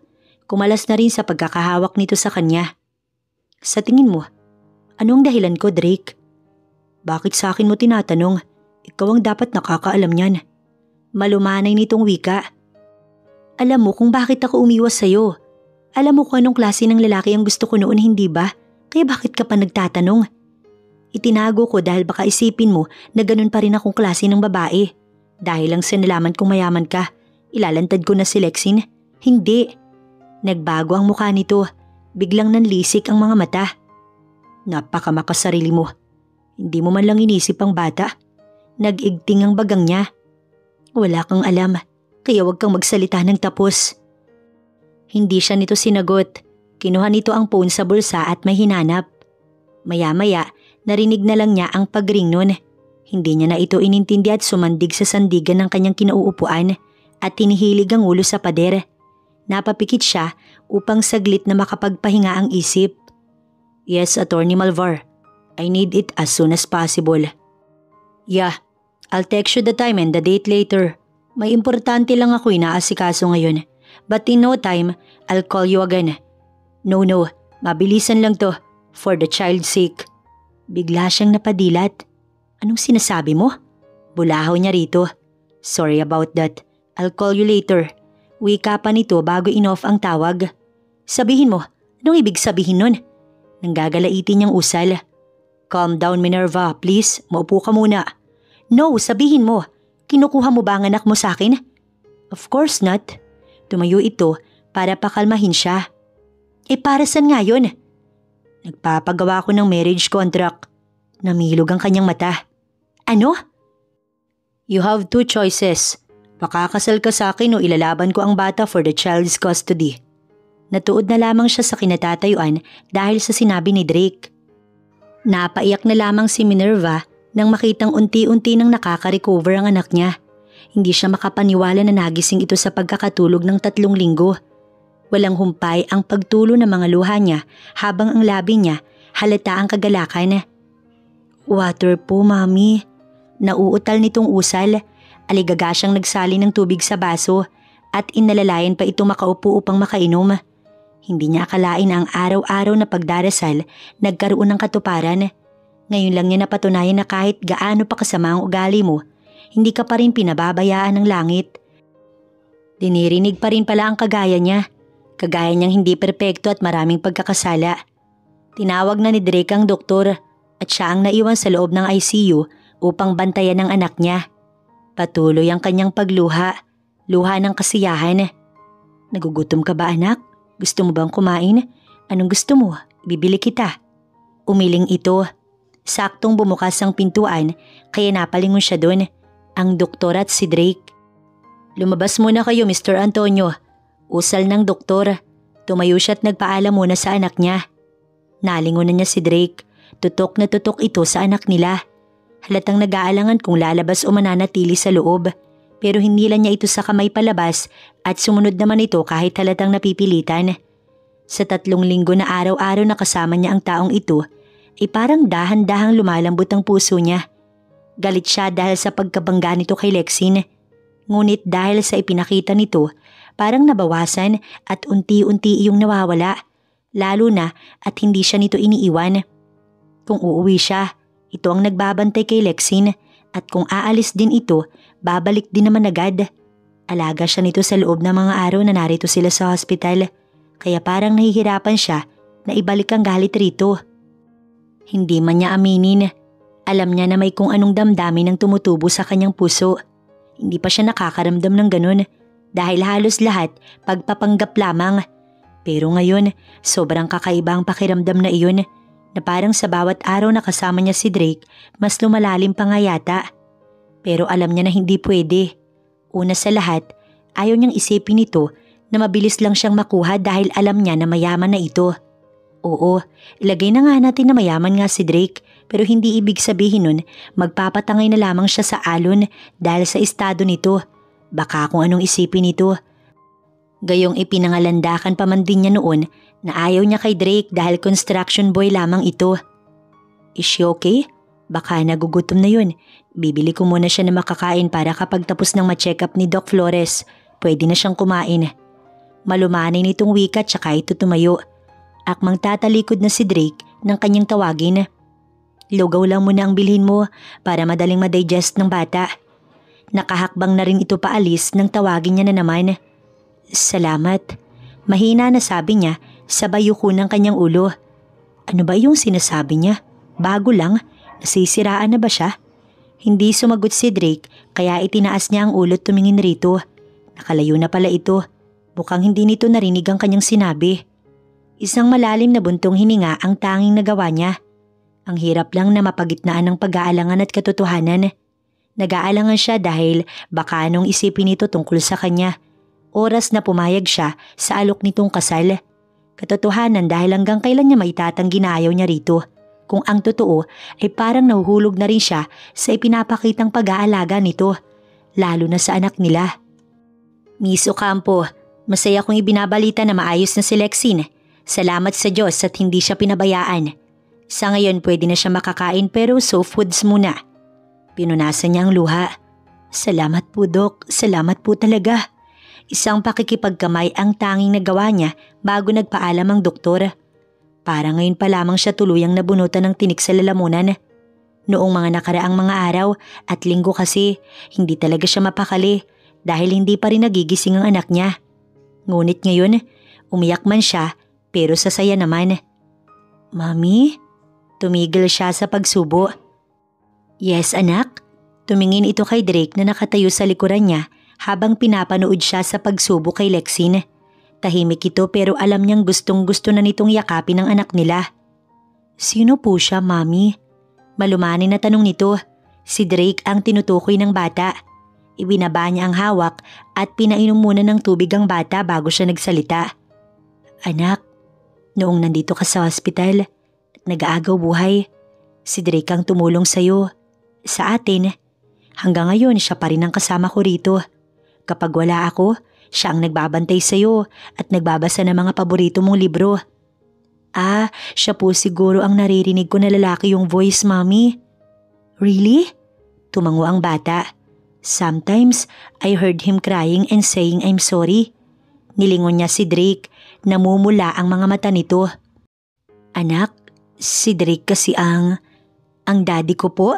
Kumalas na rin sa pagkakahawak nito sa kanya. Sa tingin mo, ano ang dahilan ko, Drake? Bakit sa akin mo tinatanong? Ikaw ang dapat nakakaalam niyan. Malumanay nitong wika. Alam mo kung bakit ako umiwas sa'yo. Alam mo kung anong klase ng lalaki ang gusto ko noon, hindi ba? Kaya bakit ka pa nagtatanong? Itinago ko dahil baka isipin mo na ganun pa rin akong klase ng babae. Dahil lang sa nalaman kong mayaman ka, ilalantad ko na si Lexine. Hindi. Nagbago ang mukha nito. Biglang nanlisik ang mga mata. Napakamakasarili mo. Hindi mo man lang inisip ang bata. Nag-igting ang bagang niya. Wala kang alam, kaya wag kang magsalita ng tapos. Hindi siya nito sinagot. Kinuha nito ang phone sa bulsa at may hinanap. Maya-maya, narinig na lang niya ang pagring nun. Hindi niya na ito inintindi at sumandig sa sandigan ng kanyang kinauupuan at tinihilig ang ulo sa pader. Napapikit siya upang saglit na makapagpahinga ang isip. Yes, Attorney Malvar. I need it as soon as possible. Yeah, I'll text you the time and the date later. May importante lang ako inaasikaso ngayon. But in no time, I'll call you again. No, mabilisan lang to. For the child's sake. Bigla siyang napadilat. Anong sinasabi mo? Bulahaw niya rito. Sorry about that. I'll call you later. Wika pa nito bago in-off ang tawag. Sabihin mo, anong ibig sabihin nun? Nanggagalaitin niyang usal. Calm down, Minerva, please. Maupo ka muna. No, sabihin mo. Kinukuha mo ba ang anak mo sa akin? Of course not. Tumayo ito para pakalmahin siya. Para saan nga yun? Nagpapagawa ko ng marriage contract. Namilog ang kanyang mata. Ano? You have 2 choices. Pakakasal ka sa akin o ilalaban ko ang bata for the child's custody. Natuod na lamang siya sa kinatatayuan dahil sa sinabi ni Drake. Napaiyak na lamang si Minerva nang makitang unti-unti nang nakaka-recover ang anak niya. Hindi siya makapaniwala na nagising ito sa pagkakatulog ng 3 linggo. Walang humpay ang pagtulo ng mga luha niya habang ang labi niya halata ang kagalakan. Water po, Mami. Nauutal nitong usal. Aligaga siyang nagsali ng tubig sa baso at inalalayan pa ito makaupo upang makainom. Hindi niya akalain na ang araw-araw na pagdarasal nagkaroon ng katuparan. Ngayon lang niya napatunayan na kahit gaano pa kasama ang ugali mo, hindi ka pa rin pinababayaan ng langit. Dinirinig pa rin pala ang kagaya niya. Kagaya niyang hindi perpekto at maraming pagkakasala. Tinawag na ni Drake ang doktor at siya ang naiwan sa loob ng ICU upang bantayan ang anak niya. Patuloy ang kanyang pagluha, luha ng kasiyahan. Nagugutom ka ba, anak? Gusto mo bang kumain? Anong gusto mo? Bibili kita. Umiling ito. Saktong bumukas ang pintuan kaya napalingon siya doon, ang doktor at si Drake. Lumabas muna kayo, Mr. Antonio. Usal ng doktor. Tumayo siya at nagpaalam muna sa anak niya. Nalingon na niya si Drake. Tutok na tutok ito sa anak nila. Halatang nag-aalangan kung lalabas o mananatili sa loob. Pero hindi lang niya ito sa kamay palabas at sumunod naman ito kahit halatang napipilitan. Sa 3 linggo na araw-araw na kasama niya ang taong ito, ay parang dahan-dahang lumalambot ang puso niya. Galit siya dahil sa pagkabangga nito kay Lexine. Ngunit dahil sa ipinakita nito, parang nabawasan at unti-unti iyong nawawala, lalo na at hindi siya nito iniiwan. Kung uuwi siya, ito ang nagbabantay kay Lexine at kung aalis din ito, babalik din naman agad. Alaga siya nito sa loob ng mga araw na narito sila sa hospital, kaya parang nahihirapan siya na ibalik ang galit rito. Hindi man niya aminin, alam niya na may kung anong damdamin ang tumutubo sa kanyang puso. Hindi pa siya nakakaramdam ng ganun dahil halos lahat pagpapanggap lamang. Pero ngayon, sobrang kakaiba ang pakiramdam na iyon na parang sa bawat araw na kasama niya si Drake, mas lumalalim pa nga yata. Pero alam niya na hindi pwede. Una sa lahat, ayaw niyang isipin ito na mabilis lang siyang makuha dahil alam niya na mayaman na ito. Oo, ilagay na nga natin na mayaman nga si Drake pero hindi ibig sabihin nun magpapatangay na lamang siya sa alon dahil sa estado nito. Baka kung anong isipin nito. Gayong ipinangalandakan pa man din niya noon na ayaw niya kay Drake dahil construction boy lamang ito. Is she okay? Baka nagugutom na yun. Bibili ko muna siya na makakain para kapag tapos ng ma-check up ni Doc Flores, pwede na siyang kumain. Malumanay nitong wika tsaka ito tumayo. Akmang tatalikod na si Drake ng kanyang tawagin. Lugaw lang muna ang bilhin mo para madaling ma-digest ng bata. Nakahakbang na rin ito paalis nang tawagin niya na naman. Salamat. Mahina na sabi niya sabay yuko ng kanyang ulo. Ano ba yung sinasabi niya? Bago lang? Nasisiraan na ba siya? Hindi sumagot si Drake kaya itinaas niya ang ulo tumingin rito. Nakalayo na pala ito. Mukhang hindi nito narinig ang kanyang sinabi. Isang malalim na buntong hininga ang tanging nagawa niya. Ang hirap lang na mapagitnaan ng pag-aalangan at katotohanan. Nag-aalangan siya dahil baka anong isipin nito tungkol sa kanya. Oras na pumayag siya sa alok nitong kasal. Katotohanan dahil hanggang kailan niya maitatanggi na ayaw niya rito. Kung ang totoo ay parang nahuhulog na rin siya sa ipinapakitang pag-aalaga nito. Lalo na sa anak nila. Miss Ocampo, masaya kong ibinabalita na maayos na si Lexine. Salamat sa Diyos at hindi siya pinabayaan. Sa ngayon pwede na siya makakain pero soft foods muna. Pinunasan niya ang luha. Salamat po, Dok. Salamat po talaga. Isang pakikipagkamay ang tanging nagawa niya bago nagpaalam ang doktor. Para ngayon pa lamang siya tuluyang nabunutan ng tinik sa lalamunan. Noong mga nakaraang mga araw at linggo kasi, hindi talaga siya mapakali dahil hindi pa rin nagigising ang anak niya. Ngunit ngayon, umiyak man siya pero sasaya naman. Mami? Tumigil siya sa pagsubo. Yes, anak. Tumingin ito kay Drake na nakatayo sa likuran niya habang pinapanood siya sa pagsubo kay Lexine. Tahimik ito pero alam niyang gustong-gusto na nitong yakapin ang anak nila. Sino po siya, Mami? Malumanay na tanong nito. Si Drake ang tinutukoy ng bata. Ibinaba niya ang hawak at pinainom muna ng tubig ang bata bago siya nagsalita. Anak, noong nandito ka sa hospital at nag-aagaw buhay, si Drake ang tumulong sa'yo. Sa atin, hanggang ngayon siya pa rin ang kasama ko rito. Kapag wala ako, Siya ang nagbabantay sa'yo at nagbabasa ng mga paborito mong libro. Ah, siya po siguro ang naririnig ko na lalaki yung voice, Mommy. Really? Tumango ang bata. Sometimes, I heard him crying and saying I'm sorry. Nilingon niya si Drake, namumula ang mga mata nito. Anak, si Drake kasi ang daddy ko po?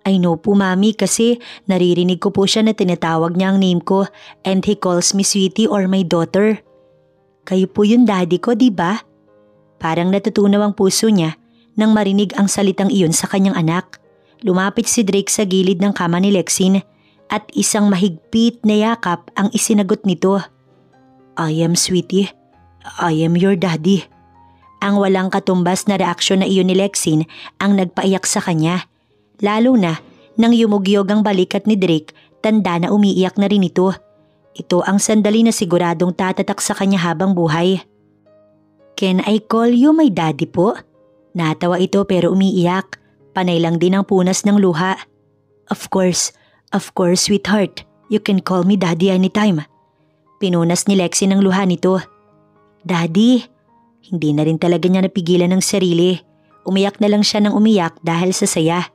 I know po, Mami, kasi naririnig ko po siya na tinatawag niya ang name ko and he calls me sweetie or my daughter. Kayo po yung daddy ko, di ba? Parang natutunaw ang puso niya nang marinig ang salitang iyon sa kanyang anak. Lumapit si Drake sa gilid ng kama ni Lexine at isang mahigpit na yakap ang isinagot nito. I am sweetie. I am your daddy. Ang walang katumbas na reaksyon na iyon ni Lexine ang nagpaiyak sa kanya. Lalo na nang yumugyog ang balikat ni Drake, tanda na umiiyak na rin ito. Ito ang sandali na siguradong tatatak sa kanya habang buhay. Can I call you my daddy po? Natawa ito pero umiiyak. Panay lang din ang punas ng luha. Of course, sweetheart. You can call me daddy anytime. Pinunas ni Lexi ng luha nito. Daddy, hindi na rin talaga niya napigilan ng sarili. Umiyak na lang siya ng umiyak dahil sa saya.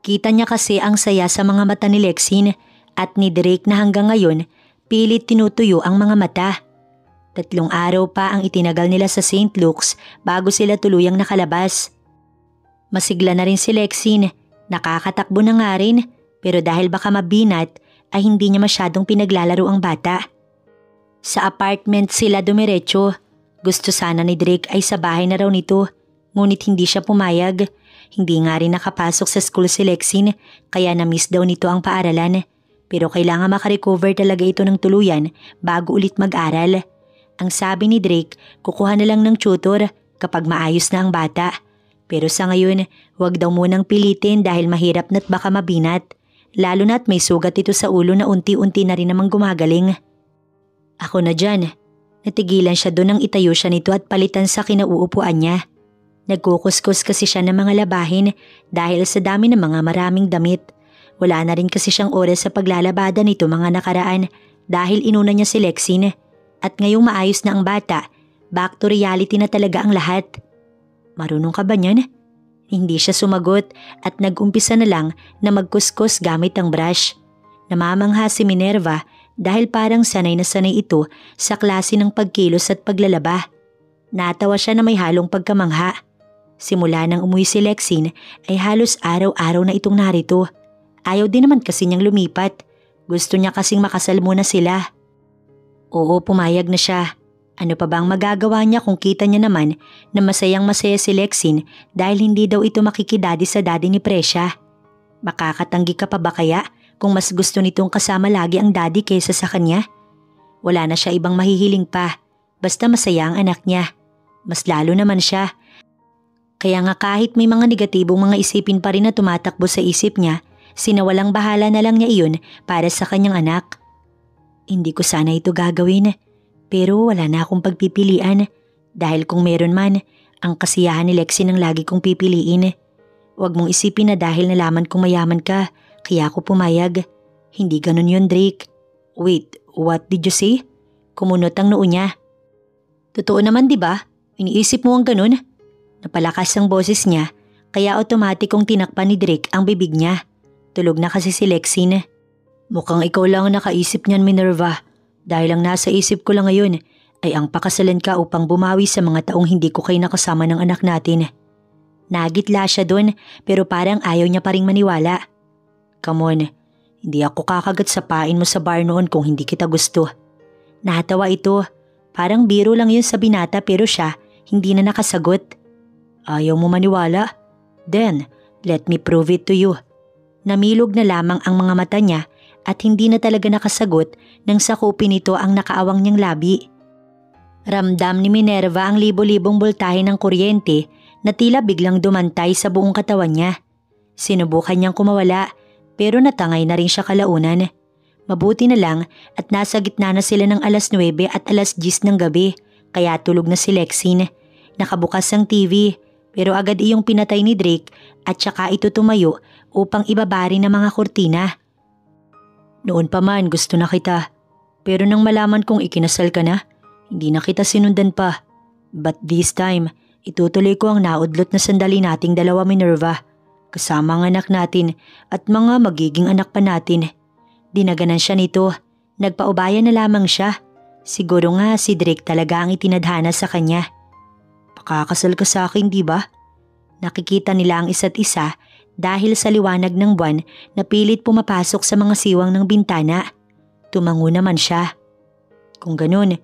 Kita niya kasi ang saya sa mga mata ni Lexine at ni Drake na hanggang ngayon pilit tinutuyo ang mga mata. 3 araw pa ang itinagal nila sa St. Luke's bago sila tuluyang nakalabas. Masigla na rin si Lexine, nakakatakbo na nga rin pero dahil baka mabinat ay hindi niya masyadong pinaglalaro ang bata. Sa apartment sila dumiretso. Gusto sana ni Drake ay sa bahay na raw nito, ngunit hindi siya pumayag. Hindi nga rin nakapasok sa school si Lexine kaya na-miss daw nito ang paaralan. Pero kailangan makarecover talaga ito ng tuluyan bago ulit mag-aral. Ang sabi ni Drake, kukuha na lang ng tutor kapag maayos na ang bata. Pero sa ngayon, wag daw munang pilitin dahil mahirap na't baka mabinat. Lalo na't may sugat ito sa ulo na unti-unti na rin namang gumagaling. Ako na dyan. Natigilan siya doon nang itayo siya nito at palitan sa kinauupuan niya. Nagkukuskus kasi siya ng mga labahin dahil sa dami ng mga maraming damit. Wala na rin kasi siyang oras sa paglalabada nito mga nakaraan dahil inuna niya si Lexine. At ngayong maayos na ang bata, back to reality na talaga ang lahat. Marunong ka ba niyan? Hindi siya sumagot at nag-umpisa na lang na magkuskus gamit ang brush. Namamangha si Minerva dahil parang sanay na sanay ito sa klase ng pagkilos at paglalaba. Natawa siya na may halong pagkamangha. Simula nang umuwi si Lexine ay halos araw-araw na itong narito. Ayaw din naman kasi niyang lumipat. Gusto niya kasing makasal muna sila. Oo, pumayag na siya. Ano pa bang magagawa niya kung kita niya naman na masayang masaya si Lexine dahil hindi daw ito makikidadi sa daddy ni Presya? Makakatanggi ka pa ba kaya kung mas gusto nitong kasama lagi ang daddy kaysa sa kanya? Wala na siya ibang mahihiling pa. Basta masaya ang anak niya. Mas lalo naman siya. Kaya nga kahit may mga negatibong mga isipin pa rin na tumatakbo sa isip niya, sinawalang bahala na lang niya iyon para sa kanyang anak. Hindi ko sana ito gagawin, pero wala na akong pagpipilian dahil kung meron man, ang kasiyahan ni Lexi ang lagi kong pipiliin. Huwag mong isipin na dahil nalaman kong mayaman ka, kaya ako pumayag. Hindi ganun yun, Drake. Wait, what did you say? Kumunot ang noo niya. Totoo naman, di ba? Iniisip mo ang ganun? Napalakas ang boses niya, kaya automatikong tinakpan ni Drake ang bibig niya. Tulog na kasi si Lexine. Mukhang ikaw lang ang nakaisip niyan, Minerva. Dahil ang nasa isip ko lang ngayon ay ang pakasalan ka upang bumawi sa mga taong hindi ko kayo nakasama ng anak natin. Nagitla siya doon pero parang ayaw niya pa ring maniwala. Come on, hindi ako kakagat sa pain mo sa bar noon kung hindi kita gusto. Natawa ito. Parang biro lang yun sa binata pero siya hindi na nakasagot. Ayaw mo maniwala? Then, let me prove it to you. Namilog na lamang ang mga mata niya at hindi na talaga nakasagot nang sakupin nito ang nakaawang niyang labi. Ramdam ni Minerva ang libo-libong boltahe ng kuryente na tila biglang dumantay sa buong katawan niya. Sinubukan niyang kumawala pero natangay na rin siya kalaunan. Mabuti na lang at nasa gitna na sila ng 9:00 at 10:00 ng gabi kaya tulog na si Lexine. Nakabukas ang TV pero agad iyong pinatay ni Drake at saka ito tumayo upang ibabari ng mga kurtina. Noon pa man gusto na kita. Pero nang malaman kong ikinasal ka na, hindi na kita sinundan pa. But this time, itutuloy ko ang naudlot na sandali nating dalawa, Minerva. Kasama ang anak natin at mga magiging anak pa natin. Dinaganan siya nito. Nagpaubaya na lamang siya. Siguro nga si Drake talaga ang itinadhana sa kanya. Pakakasal ka sa akin, di ba? Nakikita nila ang isa't isa dahil sa liwanag ng buwan na pilit pumapasok sa mga siwang ng bintana. Tumango naman siya. Kung ganun,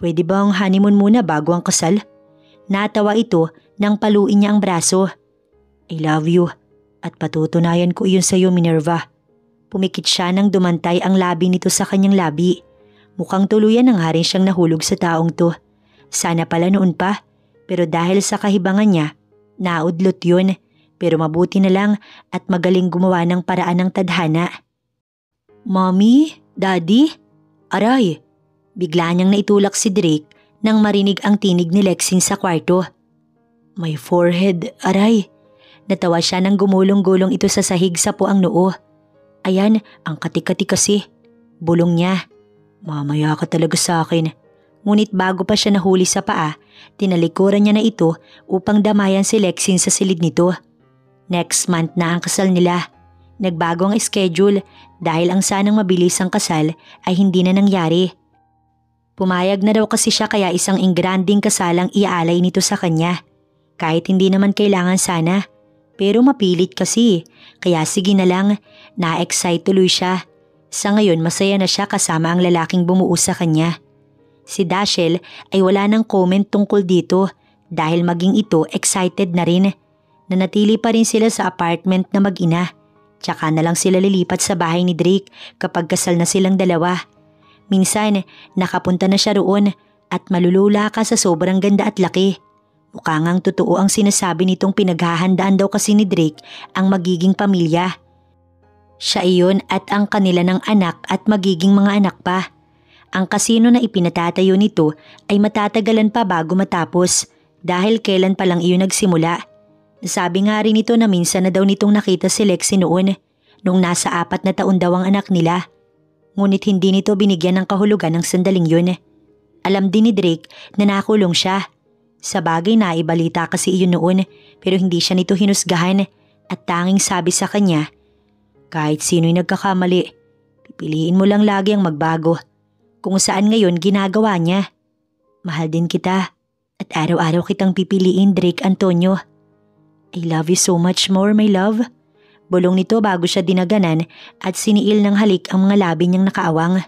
pwede ba ang honeymoon muna bago ang kasal? Natawa ito nang paluin niya ang braso. I love you at patutunayan ko iyon sa iyo, Minerva. Pumikit siya nang dumantay ang labi nito sa kanyang labi. Mukhang tuluyan na nga rin siyang nahulog sa taong to. Sana pala noon pa, pero dahil sa kahibangan niya, naudlot yun. Pero mabuti na lang at magaling gumawa ng paraan ng tadhana. Mommy? Daddy? Aray! Bigla niyang naitulak si Drake nang marinig ang tinig ni Lexing sa kwarto. My forehead, aray! Natawa siya nang gumulong-gulong ito sa sahig sa puang noo. Ayan, ang kati-kati kasi. Bulong niya. Mamaya ka talaga sa akin. Ngunit bago pa siya nahuli sa paa, tinalikuran niya na ito upang damayan si Lexing sa silid nito. Next month na ang kasal nila. Nagbago ang schedule dahil ang sanang mabilis ang kasal ay hindi na nangyari. Pumayag na daw kasi siya kaya isang ingranding kasalang iaalay nito sa kanya. Kahit hindi naman kailangan sana. Pero mapilit kasi, kaya sige na lang, na-excite tuloy siya. Sa ngayon masaya na siya kasama ang lalaking bumuo sa kanya. Si Dashiell ay wala nang comment tungkol dito dahil maging ito excited na rin. Nanatili pa rin sila sa apartment na mag-ina. Tsaka na lang sila lilipat sa bahay ni Drake kapag kasal na silang dalawa. Minsan, nakapunta na siya roon at malulula ka sa sobrang ganda at laki. Mukha ngang totoo ang sinasabi nitong pinaghahandaan daw kasi ni Drake ang magiging pamilya. Siya iyon at ang kanila ng anak at magiging mga anak pa. Ang kasino na ipinatatayo nito ay matatagalan pa bago matapos dahil kailan pa lang iyon nagsimula. Sabi nga rin ito na minsan na daw nitong nakita si Lexi noon nung nasa 4 na taon daw ang anak nila. Ngunit hindi nito binigyan ng kahulugan ng sandaling yun. Alam din ni Drake na nakulong siya. Sa bagay na ibalita kasi iyon noon pero hindi siya nito hinusgahan at tanging sabi sa kanya, kahit sino'y nagkakamali, pipiliin mo lang lagi ang magbago. Kung saan ngayon ginagawa niya. Mahal din kita at araw-araw kitang pipiliin, Drake Antonio. I love you so much more, my love. Bulong nito bago siya dinaganan at siniil ng halik ang mga labi niyang nakaawang.